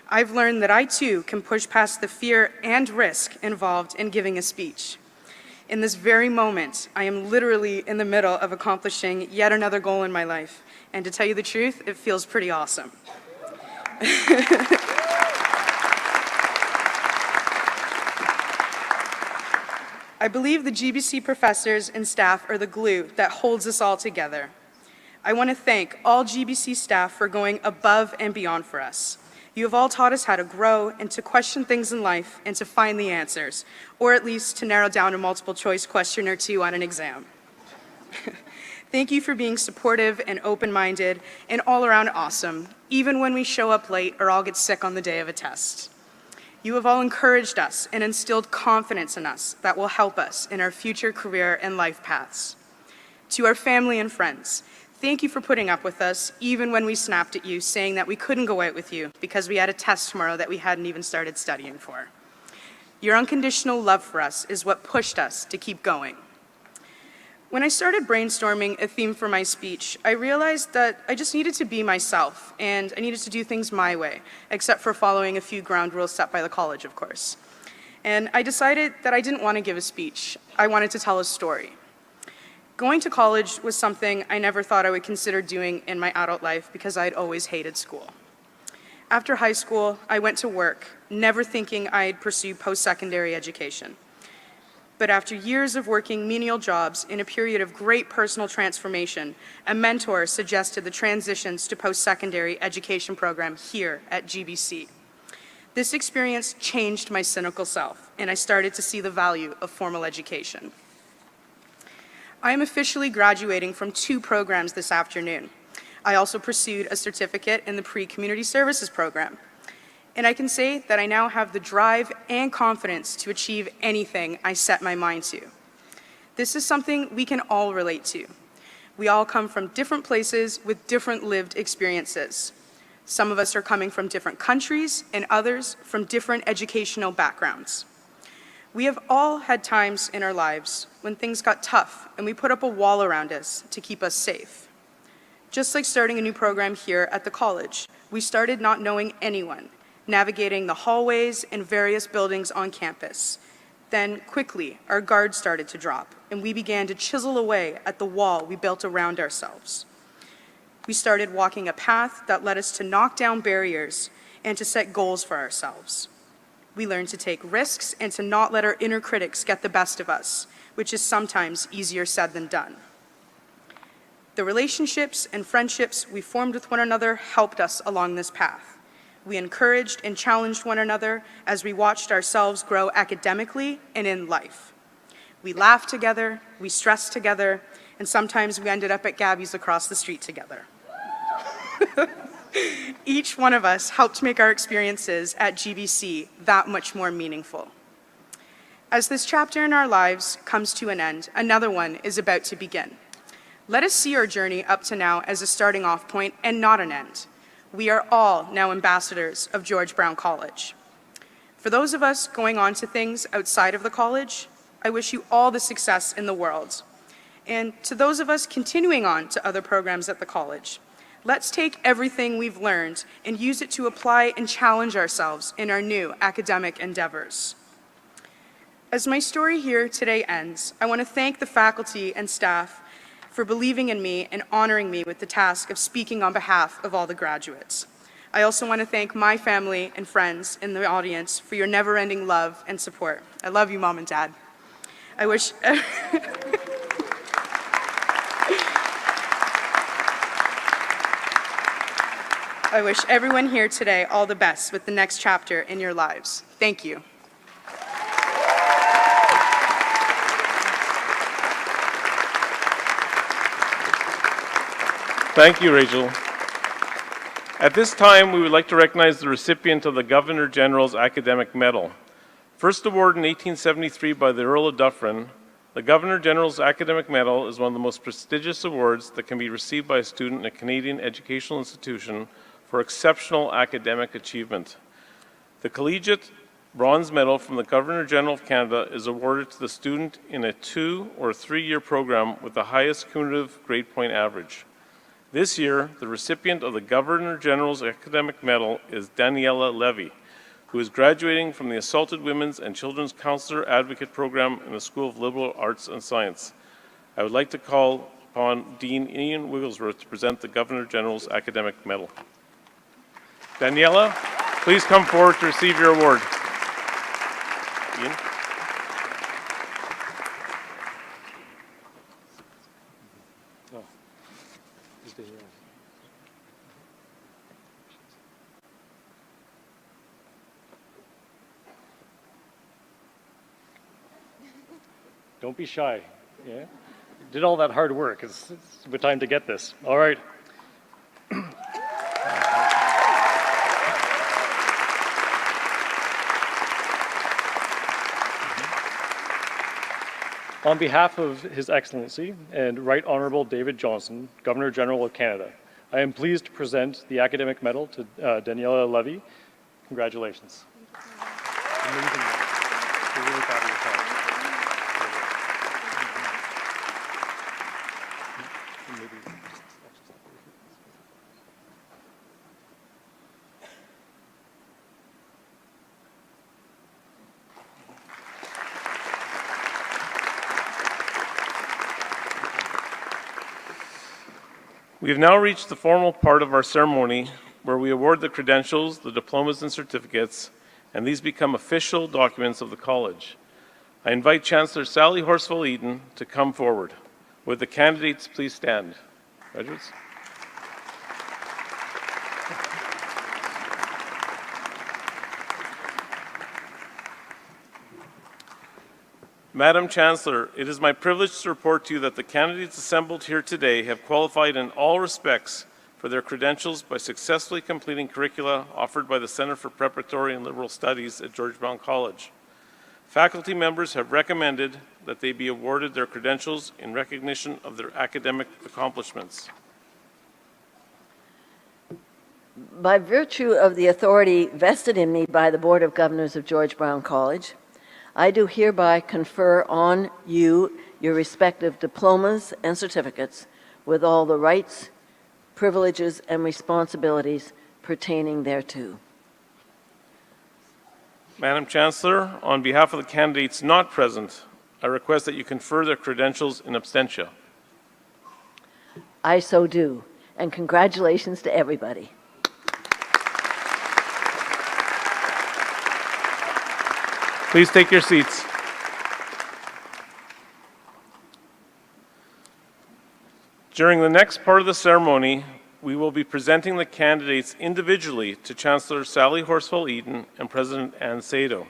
I've learned that I too can push past the fear and risk involved in giving a speech. In this very moment, I am literally in the middle of accomplishing yet another goal in my life, and to tell you the truth, it feels pretty awesome. I believe the GBC professors and staff are the glue that holds us all together. I want to thank all GBC staff for going above and beyond for us. You have all taught us how to grow and to question things in life and to find the answers, or at least to narrow down a multiple choice question or two on an exam. Thank you for being supportive and open-minded and all around awesome, even when we show up late or all get sick on the day of a test. You have all encouraged us and instilled confidence in us that will help us in our future career and life paths. To our family and friends, thank you for putting up with us even when we snapped at you saying that we couldn't go out with you because we had a test tomorrow that we hadn't even started studying for. Your unconditional love for us is what pushed us to keep going. When I started brainstorming a theme for my speech, I realized that I just needed to be myself, and I needed to do things my way, except for following a few ground rules set by the college, of course. And I decided that I didn't want to give a speech. I wanted to tell a story. Going to college was something I never thought I would consider doing in my adult life because I'd always hated school. After high school, I went to work, never thinking I'd pursue post-secondary education. But after years of working menial jobs in a period of great personal transformation, a mentor suggested the Transitions to Post-Secondary Education program here at GBC. This experience changed my cynical self, and I started to see the value of formal education. I am officially graduating from 2 programs this afternoon. I also pursued a certificate in the Pre-Community Services program. And I can say that I now have the drive and confidence to achieve anything I set my mind to. This is something we can all relate to. We all come from different places with different lived experiences. Some of us are coming from different countries and others from different educational backgrounds. We have all had times in our lives when things got tough and we put up a wall around us to keep us safe. Just like starting a new program here at the college, we started not knowing anyone, navigating the hallways and various buildings on campus. Then, quickly, our guards started to drop, and we began to chisel away at the wall we built around ourselves. We started walking a path that led us to knock down barriers and to set goals for ourselves. We learned to take risks and to not let our inner critics get the best of us, which is sometimes easier said than done. The relationships and friendships we formed with one another helped us along this path. We encouraged and challenged one another as we watched ourselves grow academically and in life. We laughed together, we stressed together, and sometimes we ended up at Gabby's across the street together. Each one of us helped make our experiences at GBC that much more meaningful. As this chapter in our lives comes to an end, another one is about to begin. Let us see our journey up to now as a starting off point and not an end. We are all now ambassadors of George Brown College. For those of us going on to things outside of the college, I wish you all the success in the world. And to those of us continuing on to other programs at the college, let's take everything we've learned and use it to apply and challenge ourselves in our new academic endeavors. As my story here today ends, I want to thank the faculty and staff for believing in me and honoring me with the task of speaking on behalf of all the graduates. I also want to thank my family and friends in the audience for your never-ending love and support. I love you, Mom and Dad. I wish everyone here today all the best with the next chapter in your lives. Thank you. Thank you, Rachel. At this time, we would like to recognize the recipient of the Governor General's Academic Medal. First awarded in 1873 by the Earl of Dufferin, the Governor General's Academic Medal is one of the most prestigious awards that can be received by a student in a Canadian educational institution for exceptional academic achievement. The Collegiate Bronze Medal from the Governor General of Canada is awarded to the student in a 2- or 3-year program with the highest cumulative grade point average. This year, the recipient of the Governor General's Academic Medal is Daniela Levy, who is graduating from the Assaulted Women's and Children's Counsellor Advocate Program in the School of Liberal Arts and Science. I would like to call upon Dean Ian Wigglesworth to present the Governor General's Academic Medal. Daniela, please come forward to receive your award. Ian? Don't be shy. Yeah? Did all that hard work. It's a good time to get this. All right. On behalf of His Excellency and Right Honourable David Johnston, Governor General of Canada, I am pleased to present the Academic Medal to Daniela Levy. Congratulations. Amazing. You're really proud of yourself. We have now reached the formal part of our ceremony where we award the credentials, the diplomas and certificates, and these become official documents of the college. I invite Chancellor Sally Horsfall-Eaton to come forward. Would the candidates please stand? Graduates. Madam Chancellor, it is my privilege to report to you that the candidates assembled here today have qualified in all respects for their credentials by successfully completing curricula offered by the Center for Preparatory and Liberal Studies at George Brown College. Faculty members have recommended that they be awarded their credentials in recognition of their academic accomplishments. By virtue of the authority vested in me by the Board of Governors of George Brown College, I do hereby confer on you your respective diplomas and certificates with all the rights, privileges, and responsibilities pertaining thereto. Madam Chancellor, on behalf of the candidates not present, I request that you confer their credentials in absentia. I so do, and congratulations to everybody. Please take your seats. During the next part of the ceremony, we will be presenting the candidates individually to Chancellor Sally Horsfall-Eaton and President Ann Saito.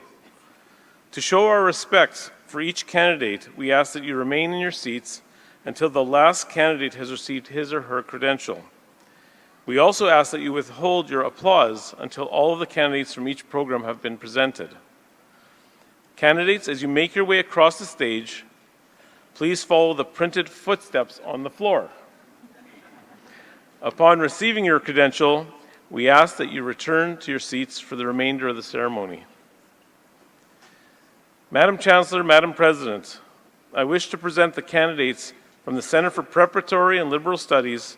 To show our respect for each candidate, we ask that you remain in your seats until the last candidate has received his or her credential. We also ask that you withhold your applause until all of the candidates from each program have been presented. Candidates, as you make your way across the stage, please follow the printed footsteps on the floor. Upon receiving your credential, we ask that you return to your seats for the remainder of the ceremony. Madam Chancellor, Madam President, I wish to present the candidates from the Center for Preparatory and Liberal Studies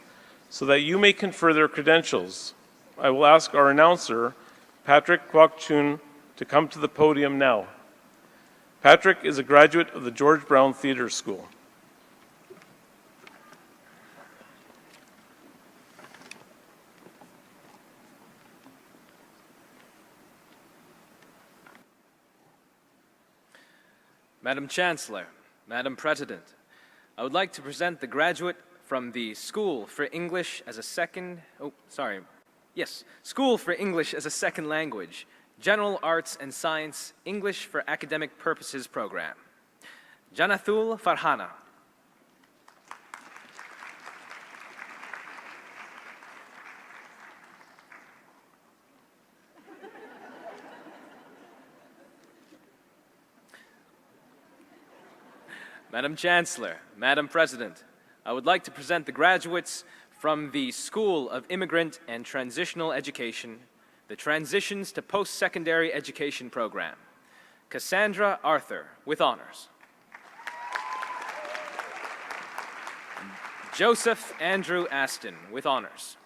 so that you may confer their credentials. I will ask our announcer, Patrick Kwok-Chun, to come to the podium now. Patrick is a graduate of the George Brown Theatre School. Madam Chancellor, Madam President, I would like to present the graduate from the School for English as a Second Language, General Arts and Science, English for Academic Purposes program. Janathul Farhana. Madam Chancellor, Madam President, I would like to present the graduates from the School of Immigrant and Transitional Education, the Transitions to Post-Secondary Education program. Cassandra Arthur, with honors. Joseph Andrew Aston, with honors.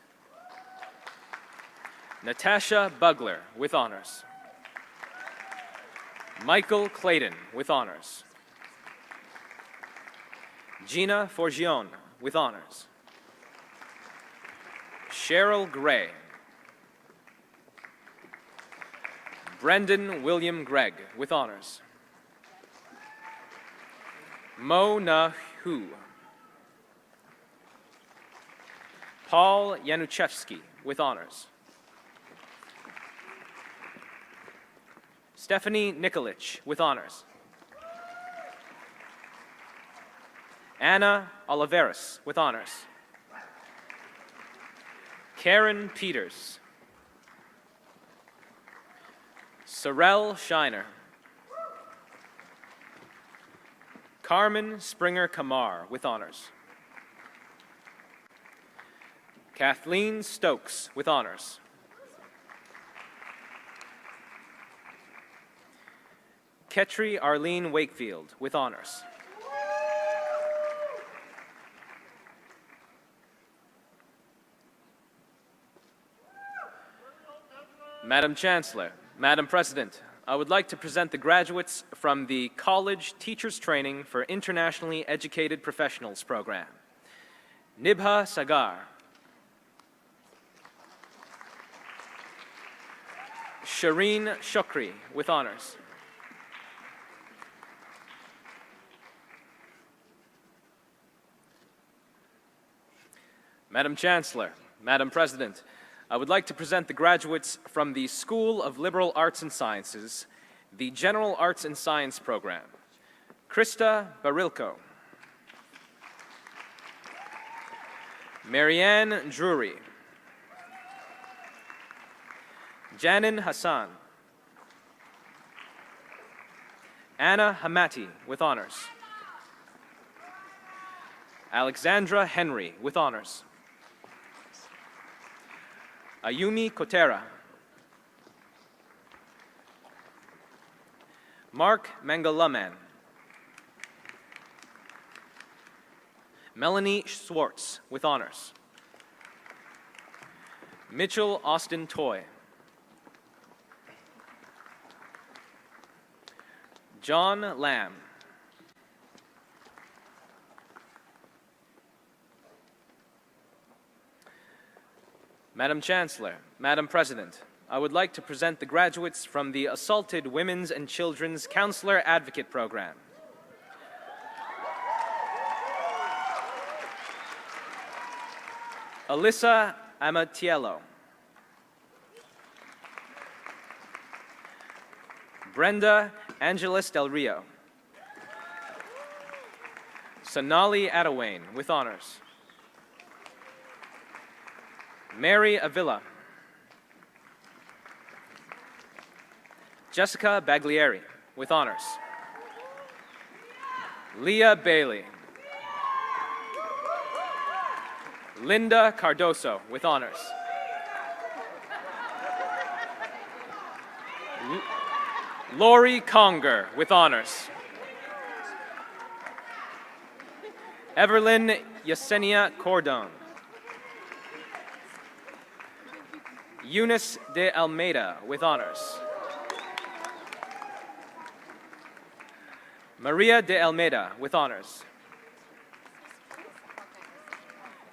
Natasha Bugler, with honors. Michael Clayton, with honors. Gina Forgione, with honors. Cheryl Gray. Brendan William Gregg, with honors. Mo Na Hu. Paul Yanuchevsky, with honors. Stephanie Nikolic, with honors. Anna Oliveras, with honors. Karen Peters. Sorel Shiner. Carmen Springer Kamar, with honors. Kathleen Stokes, with honors. Ketri Arlene Wakefield, with honors. Madam Chancellor, Madam President, I would like to present the graduates from the College Teachers Training for Internationally Educated Professionals program. Nibha Sagar. Shireen Shukri, with honors. Madam Chancellor, Madam President, I would like to present the graduates from the School of Liberal Arts and Sciences, the General Arts and Science program. Krista Barilko. Marianne Drury. Janin Hassan. Anna Hamati, with honors. Alexandra Henry, with honors. Ayumi Kotera. Mark Mangalaman. Melanie Schwartz, with honors. Mitchell Austin Toy. John Lamb. Madam Chancellor, Madam President, I would like to present the graduates from the Assaulted Women's and Children's Counselor Advocate Program. Alyssa Amatiello. Brenda Angeles Del Rio. Sonali Adawayne, with honors. Mary Avila. Jessica Baglieri, with honors. Leah Bailey. Linda Cardoso, with honors. Lori Conger, with honors. Evelyn Yesenia Cordon. Eunice de Almeida, with honors. Maria de Almeida with honors.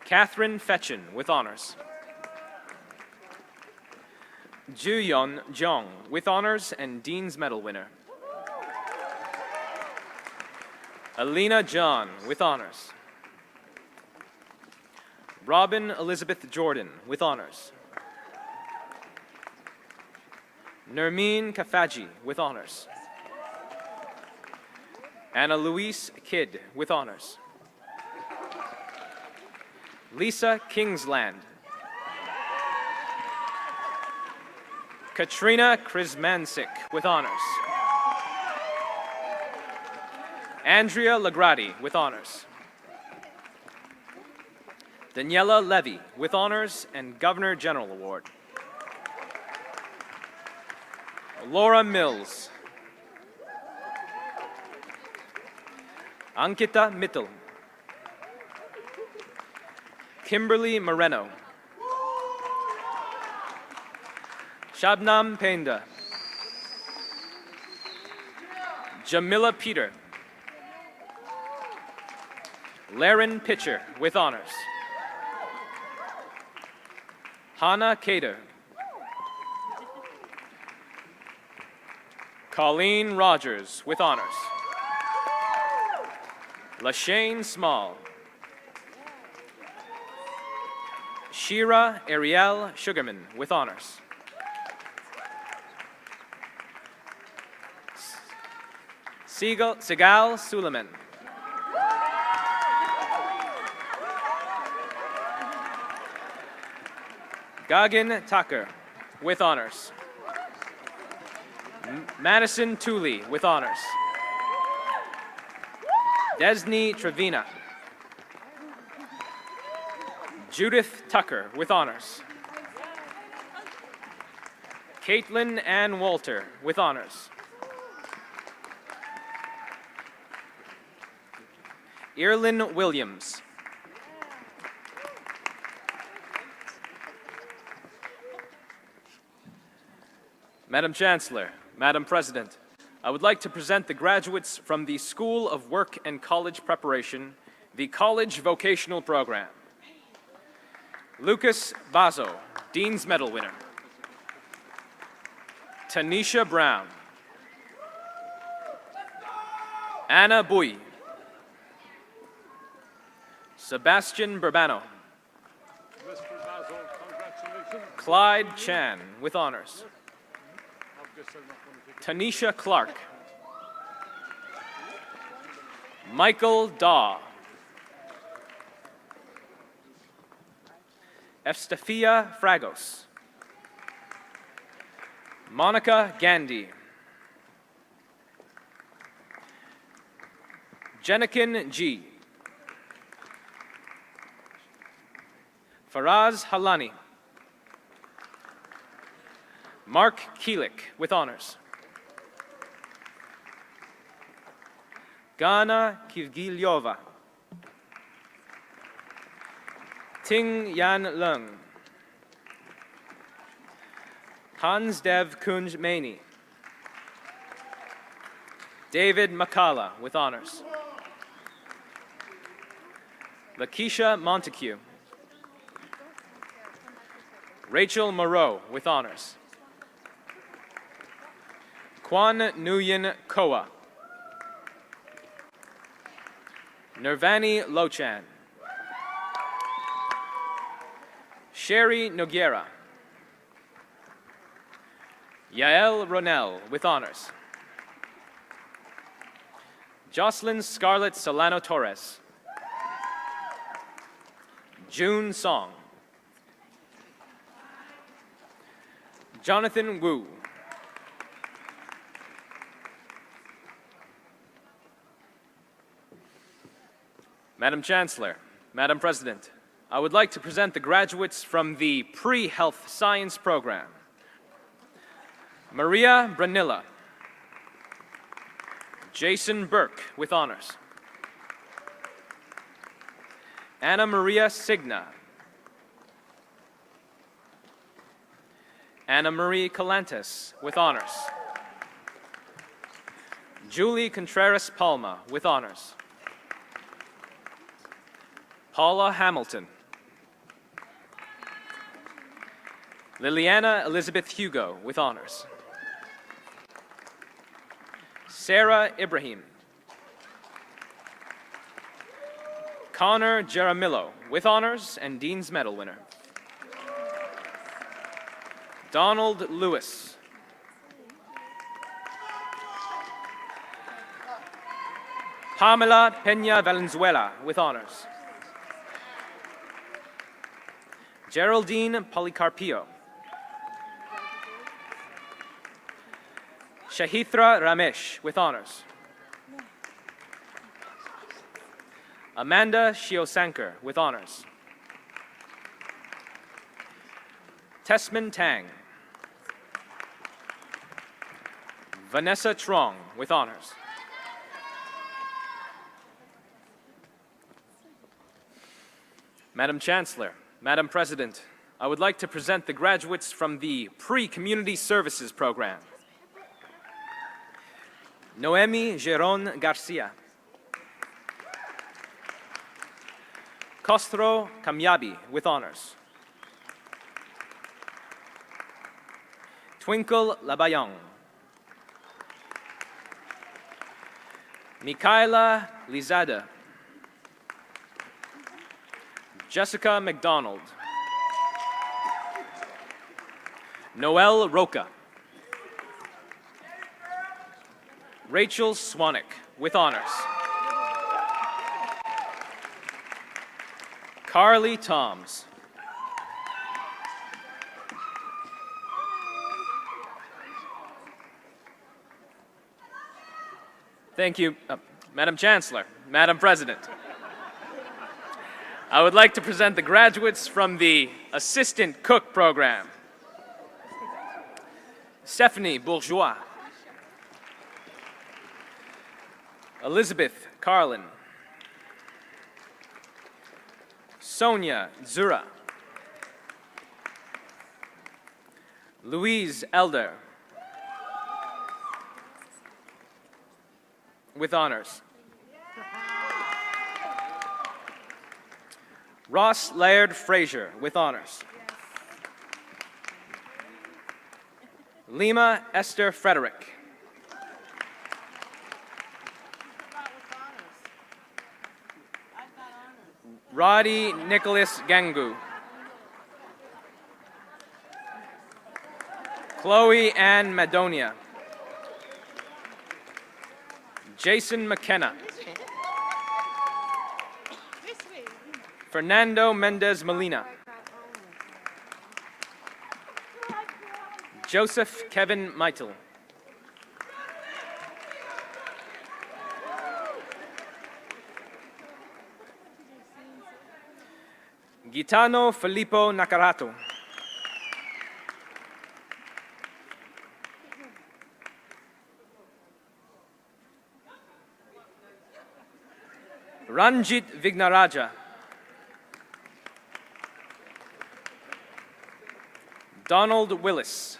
Catherine Fetchin with honors. Juyeon Jeong with honors and Dean's Medal winner. Alina John with honors. Robin Elizabeth Jordan with honors. Nermeen Kafaji with honors. Anna Louise Kidd with honors. Lisa Kingsland. Katrina Krismansik with honors. Andrea Lagradi with honors. Daniela Levy with honors and Governor General Award. Laura Mills. Ankita Mittal. Kimberly Moreno. Shabnam Penda. Jamila Peter. Laren Pitcher with honors. Hannah Cater. Colleen Rogers with honors. Lashane Small. Shira Ariel Sugarman with honors. Sigal Suleiman. Gagin Tucker with honors. Madison Tooley with honors. Desney Trevina. Judith Tucker with honors. Caitlin Ann Walter with honors. Earlyn Williams. Madam Chancellor, Madam President, I would like to present the graduates from the School of Work and College Preparation, the College Vocational Program. Lucas Bazo, Dean's Medal winner. Tanisha Brown. Anna Bui. Sebastian Burbano. Clyde Chan with honors. Tanisha Clark. Michael Daw. Estefia Fragos. Monica Gandhi. Jenikin G. Faraz Halani. Mark Keelik with honors. Gana Kivgilyova. Ting Yan Lung. Hans Dev Kunj Maini. David Makala with honors. Lakeisha Montague. Rachel Moreau with honors. Kwan Nguyen Koa. Nirvani Lochan. Sherry Noguera. Yael Ronell with honors. Jocelyn Scarlett Solano Torres. June Song. Jonathan Wu. Madam Chancellor, Madam President, I would like to present the graduates from the Pre-Health Science Program. Maria Branilla. Jason Burke with honors. Anna Maria Signa. Anna Marie Calantes with honors. Julie Contreras Palma, with honors. Paula Hamilton. Liliana Elizabeth Hugo, with honors. Sarah Ibrahim. Connor Jaramillo, with honors and Dean's Medal winner. Donald Lewis. Pamela Peña Valenzuela, with honors. Geraldine Policarpio. Shahithra Ramesh, with honors. Amanda Shiosankar, with honors. Tesman Tang. Vanessa Trong, with honors. Madam Chancellor, Madam President, I would like to present the graduates from the Pre-Community Services Program. Noemi Geron Garcia. Costro Kamyabi, with honors. Twinkle Labayong. Mikaela Lizada. Jessica McDonald. Noel Roca. Rachel Swanik, with honors. Carly Toms. Thank you, Madam Chancellor, Madam President. I would like to present the graduates from the Assistant Cook Program. Stephanie Bourgeois. Elizabeth Carlin. Sonia Zura. Louise Elder, with honors. Ross Laird Fraser, with honors. Lima Esther Frederick. Roddy Nicholas Gangu. Chloe Ann Madonia. Jason McKenna. Fernando Mendez Molina. Joseph Kevin Meitel. Gitano Filippo Nakarato. Ranjit Vignaraja. Donald Willis.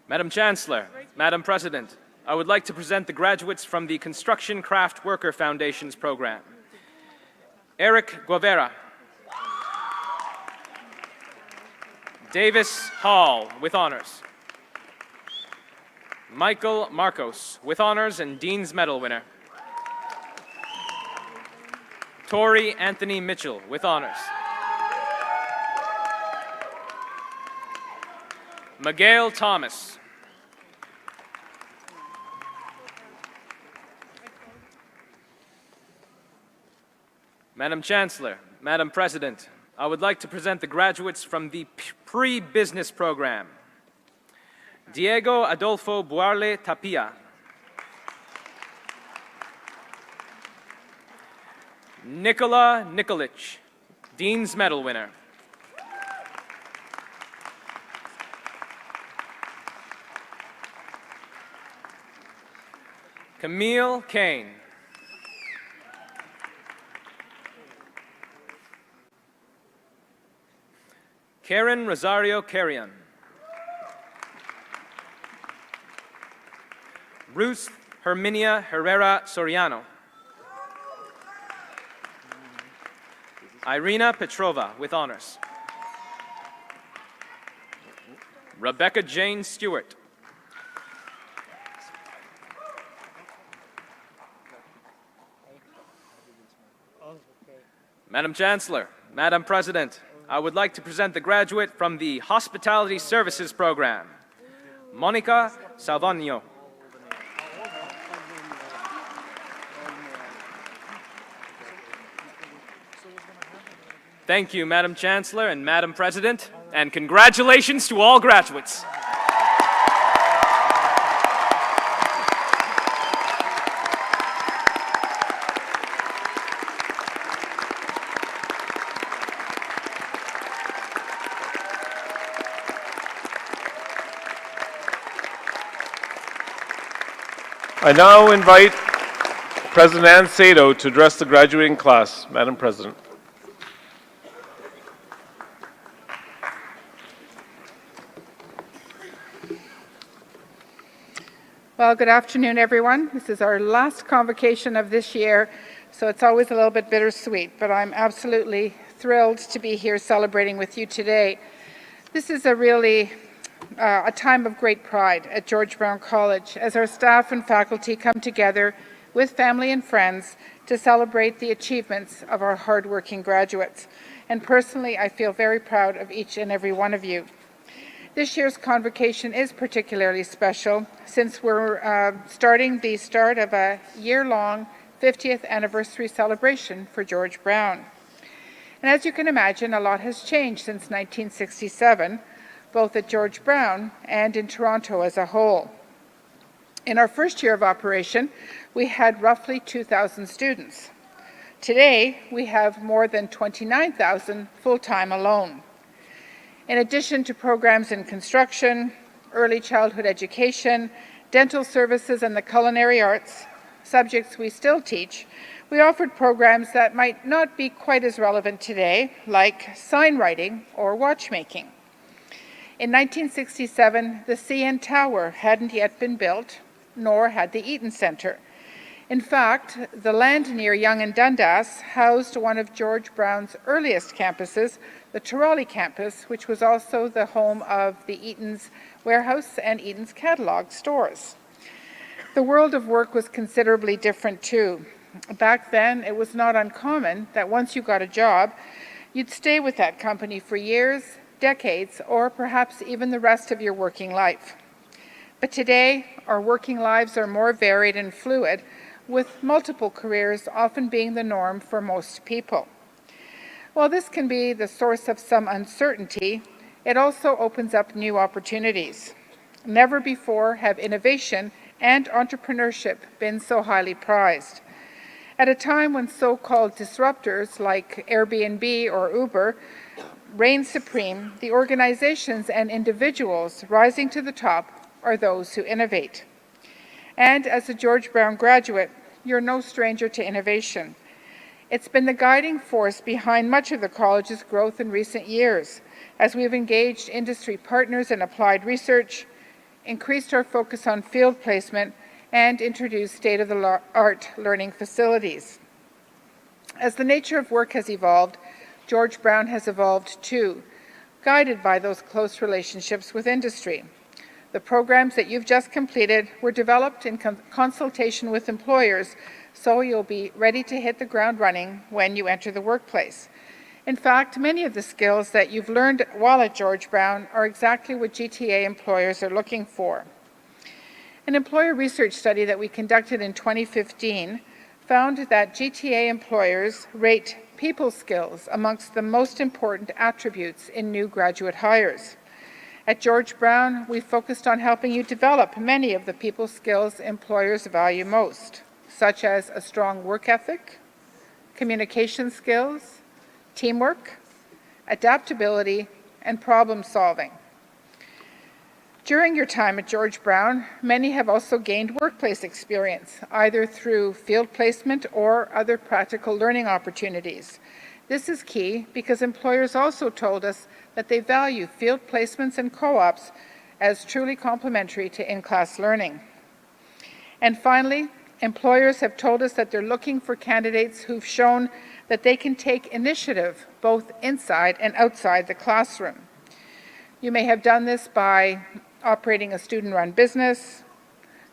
Madam Chancellor, Madam President, I would like to present the graduates from the Construction Craft Worker Foundations program. Eric Guevara. Davis Hall, with honors. Michael Marcos, with honors and Dean's Medal winner. Tori Anthony Mitchell, with honors. Miguel Thomas. Madam Chancellor, Madam President, I would like to present the graduates from the Pre-Business Program. Diego Adolfo Buarle Tapia. Nicola Nikolic, Dean's Medal winner. Camille Kane. Karen Rosario Carrion. Ruth Herminia Herrera Soriano. Irina Petrova with honors. Rebecca Jane Stewart. Madam Chancellor, Madam President, I would like to present the graduate from the Hospitality Services Program, Monica Salvagno. Thank you, Madam Chancellor and Madam President, and congratulations to all graduates. I now invite President Saito to address the graduating class. Madam President. Well, good afternoon, everyone. This is our last convocation of this year, so it's always a little bit bittersweet, but I'm absolutely thrilled to be here celebrating with you today. This is a time of great pride at George Brown College as our staff and faculty come together with family and friends to celebrate the achievements of our hardworking graduates. And personally, I feel very proud of each and every one of you. This year's convocation is particularly special since we're starting the start of a year-long 50th anniversary celebration for George Brown. And as you can imagine, a lot has changed since 1967, both at George Brown and in Toronto as a whole. In our first year of operation, we had roughly 2,000 students. Today, we have more than 29,000 full-time alone. In addition to programs in construction, early childhood education, dental services, and the culinary arts, subjects we still teach, we offered programs that might not be quite as relevant today, like sign writing or watchmaking. In 1967, the CN Tower hadn't yet been built, nor had the Eaton Centre. In fact, the land near Yonge and Dundas housed one of George Brown's earliest campuses, the Tyrawley campus, which was also the home of the Eaton's warehouse and Eaton's catalog stores. The world of work was considerably different too. Back then, it was not uncommon that once you got a job, you'd stay with that company for years, decades, or perhaps even the rest of your working life. But today, our working lives are more varied and fluid, with multiple careers often being the norm for most people. While this can be the source of some uncertainty, it also opens up new opportunities. Never before have innovation and entrepreneurship been so highly prized. At a time when so-called disruptors like Airbnb or Uber reign supreme, the organizations and individuals rising to the top are those who innovate. And as a George Brown graduate, you're no stranger to innovation. It's been the guiding force behind much of the college's growth in recent years, as we've engaged industry partners in applied research, increased our focus on field placement, and introduced state-of-the-art learning facilities. As the nature of work has evolved, George Brown has evolved too, guided by those close relationships with industry. The programs that you've just completed were developed in consultation with employers, so you'll be ready to hit the ground running when you enter the workplace. In fact, many of the skills that you've learned while at George Brown are exactly what GTA employers are looking for. An employer research study that we conducted in 2015 found that GTA employers rate people skills amongst the most important attributes in new graduate hires. At George Brown, we focused on helping you develop many of the people skills employers value most, such as a strong work ethic, communication skills, teamwork, adaptability, and problem solving. During your time at George Brown, many have also gained workplace experience, either through field placement or other practical learning opportunities. This is key because employers also told us that they value field placements and co-ops as truly complementary to in-class learning. And finally, employers have told us that they're looking for candidates who've shown that they can take initiative both inside and outside the classroom. You may have done this by operating a student-run business,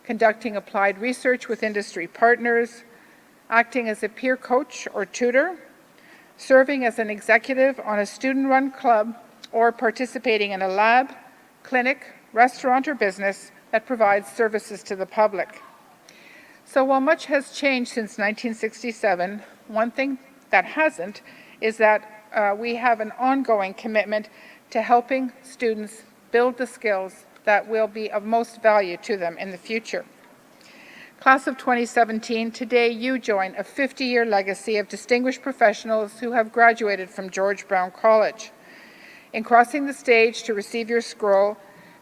conducting applied research with industry partners, acting as a peer coach or tutor, serving as an executive on a student-run club, or participating in a lab, clinic, restaurant, or business that provides services to the public. So while much has changed since 1967, one thing that hasn't is that we have an ongoing commitment to helping students build the skills that will be of most value to them in the future. Class of 2017, today you join a 50-year legacy of distinguished professionals who have graduated from George Brown College. In crossing the stage to receive your scroll,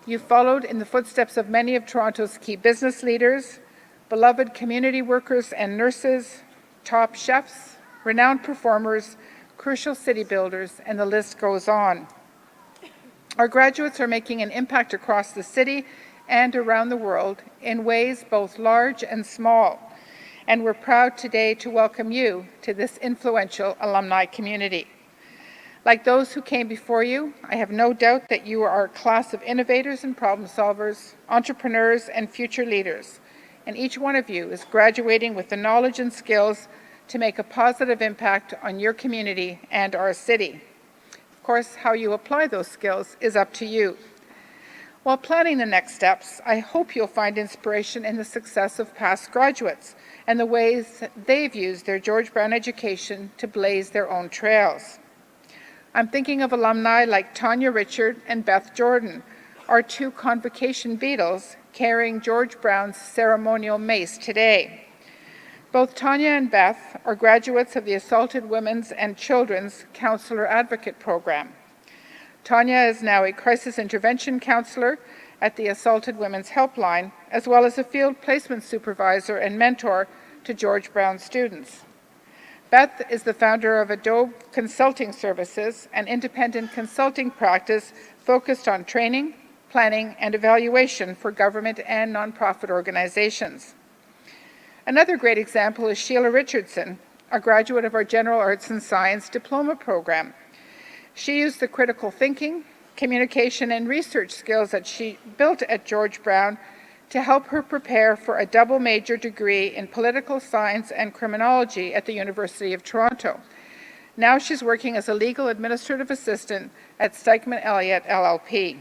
you followed in the footsteps of many of Toronto's key business leaders, beloved community workers and nurses, top chefs, renowned performers, crucial city builders, and the list goes on. Our graduates are making an impact across the city and around the world in ways both large and small, and we're proud today to welcome you to this influential alumni community. Like those who came before you, I have no doubt that you are a class of innovators and problem solvers, entrepreneurs, and future leaders, and each one of you is graduating with the knowledge and skills to make a positive impact on your community and our city. Of course, how you apply those skills is up to you. While planning the next steps, I hope you'll find inspiration in the success of past graduates and the ways they've used their George Brown education to blaze their own trails. I'm thinking of alumni like Tanya Richard and Beth Jordan, our two Convocation Beatles carrying George Brown's ceremonial mace today. Both Tanya and Beth are graduates of the Assaulted Women's and Children's Counsellor Advocate Program. Tanya is now a crisis intervention counselor at the Assaulted Women's Helpline, as well as a field placement supervisor and mentor to George Brown students. Beth is the founder of Adobe Consulting Services, an independent consulting practice focused on training, planning, and evaluation for government and nonprofit organizations. Another great example is Sheila Richardson, a graduate of our General Arts and Science Diploma program. She used the critical thinking, communication, and research skills that she built at George Brown to help her prepare for a double major degree in political science and criminology at the University of Toronto. Now she's working as a legal administrative assistant at Stikeman Elliott LLP.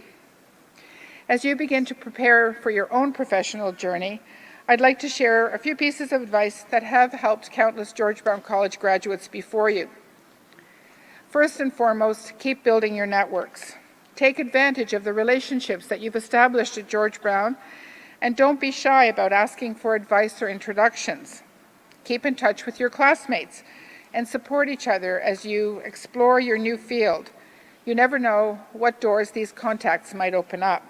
As you begin to prepare for your own professional journey, I'd like to share a few pieces of advice that have helped countless George Brown College graduates before you. First and foremost, keep building your networks. Take advantage of the relationships that you've established at George Brown, and don't be shy about asking for advice or introductions. Keep in touch with your classmates and support each other as you explore your new field. You never know what doors these contacts might open up.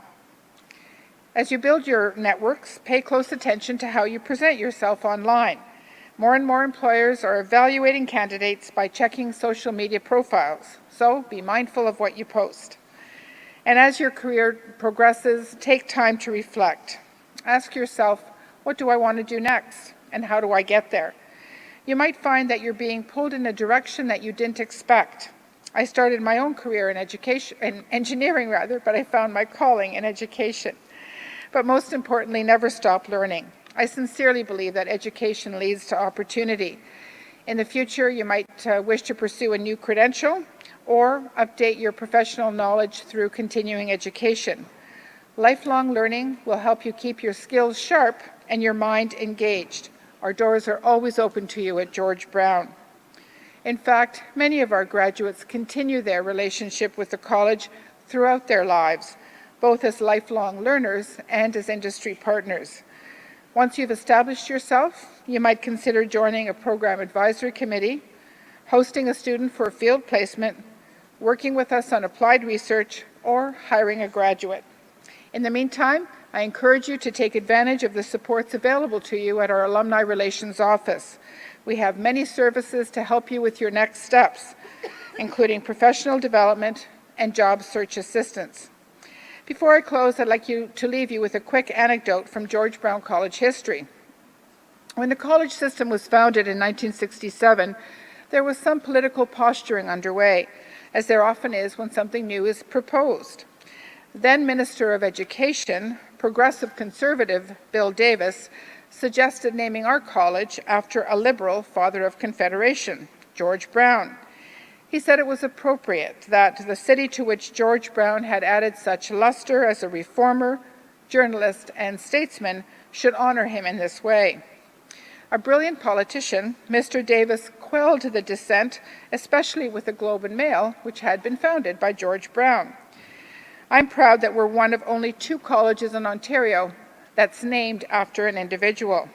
As you build your networks, pay close attention to how you present yourself online. More and more employers are evaluating candidates by checking social media profiles, so be mindful of what you post. And as your career progresses, take time to reflect. Ask yourself, what do I want to do next, and how do I get there? You might find that you're being pulled in a direction that you didn't expect. I started my own career in engineering, but I found my calling in education. But most importantly, never stop learning. I sincerely believe that education leads to opportunity. In the future, you might wish to pursue a new credential or update your professional knowledge through continuing education. Lifelong learning will help you keep your skills sharp and your mind engaged. Our doors are always open to you at George Brown. In fact, many of our graduates continue their relationship with the college throughout their lives, both as lifelong learners and as industry partners. Once you've established yourself, you might consider joining a program advisory committee, hosting a student for a field placement, working with us on applied research, or hiring a graduate. In the meantime, I encourage you to take advantage of the supports available to you at our Alumni Relations Office. We have many services to help you with your next steps, including professional development and job search assistance. Before I close, I'd like to leave you with a quick anecdote from George Brown College history. When the college system was founded in 1967, there was some political posturing underway, as there often is when something new is proposed. Then Minister of Education, progressive conservative Bill Davis, suggested naming our college after a liberal father of Confederation, George Brown. He said it was appropriate that the city to which George Brown had added such luster as a reformer, journalist, and statesman should honor him in this way. A brilliant politician, Mr. Davis quelled the dissent, especially with the Globe and Mail, which had been founded by George Brown. I'm proud that we're one of only 2 colleges in Ontario that's named after an individual.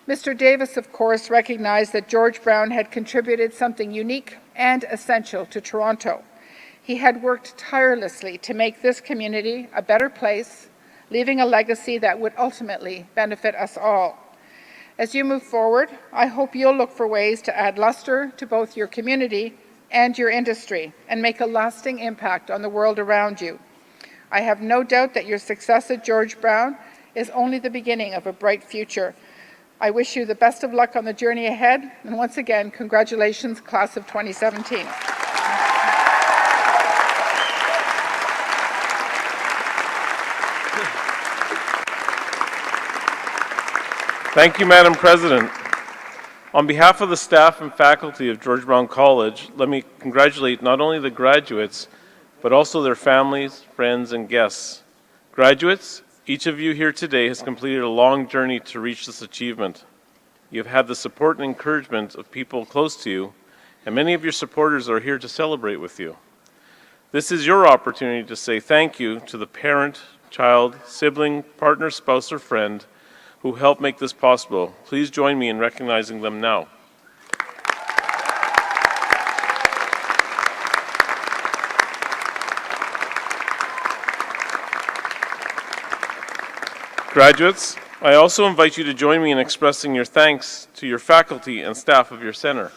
Mr. Davis, of course, recognized that George Brown had contributed something unique and essential to Toronto. He had worked tirelessly to make this community a better place, leaving a legacy that would ultimately benefit us all. As you move forward, I hope you'll look for ways to add luster to both your community and your industry and make a lasting impact on the world around you. I have no doubt that your success at George Brown is only the beginning of a bright future. I wish you the best of luck on the journey ahead, and once again, congratulations, class of 2017. Thank you, Madam President. On behalf of the staff and faculty of George Brown College, let me congratulate not only the graduates, but also their families, friends, and guests. Graduates, each of you here today has completed a long journey to reach this achievement. You have had the support and encouragement of people close to you, and many of your supporters are here to celebrate with you. This is your opportunity to say thank you to the parent, child, sibling, partner, spouse, or friend who helped make this possible. Please join me in recognizing them now. Graduates, I also invite you to join me in expressing your thanks to your faculty and staff of your center.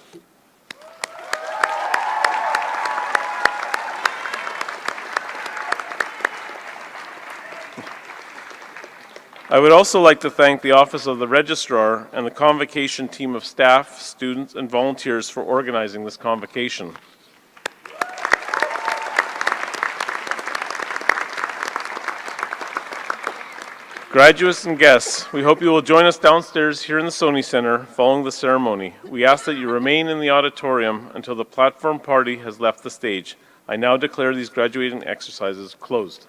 I would also like to thank the Office of the Registrar and the Convocation team of staff, students, and volunteers for organizing this convocation. Graduates and guests, we hope you will join us downstairs here in the Sony Center following the ceremony. We ask that you remain in the auditorium until the platform party has left the stage. I now declare these graduating exercises closed.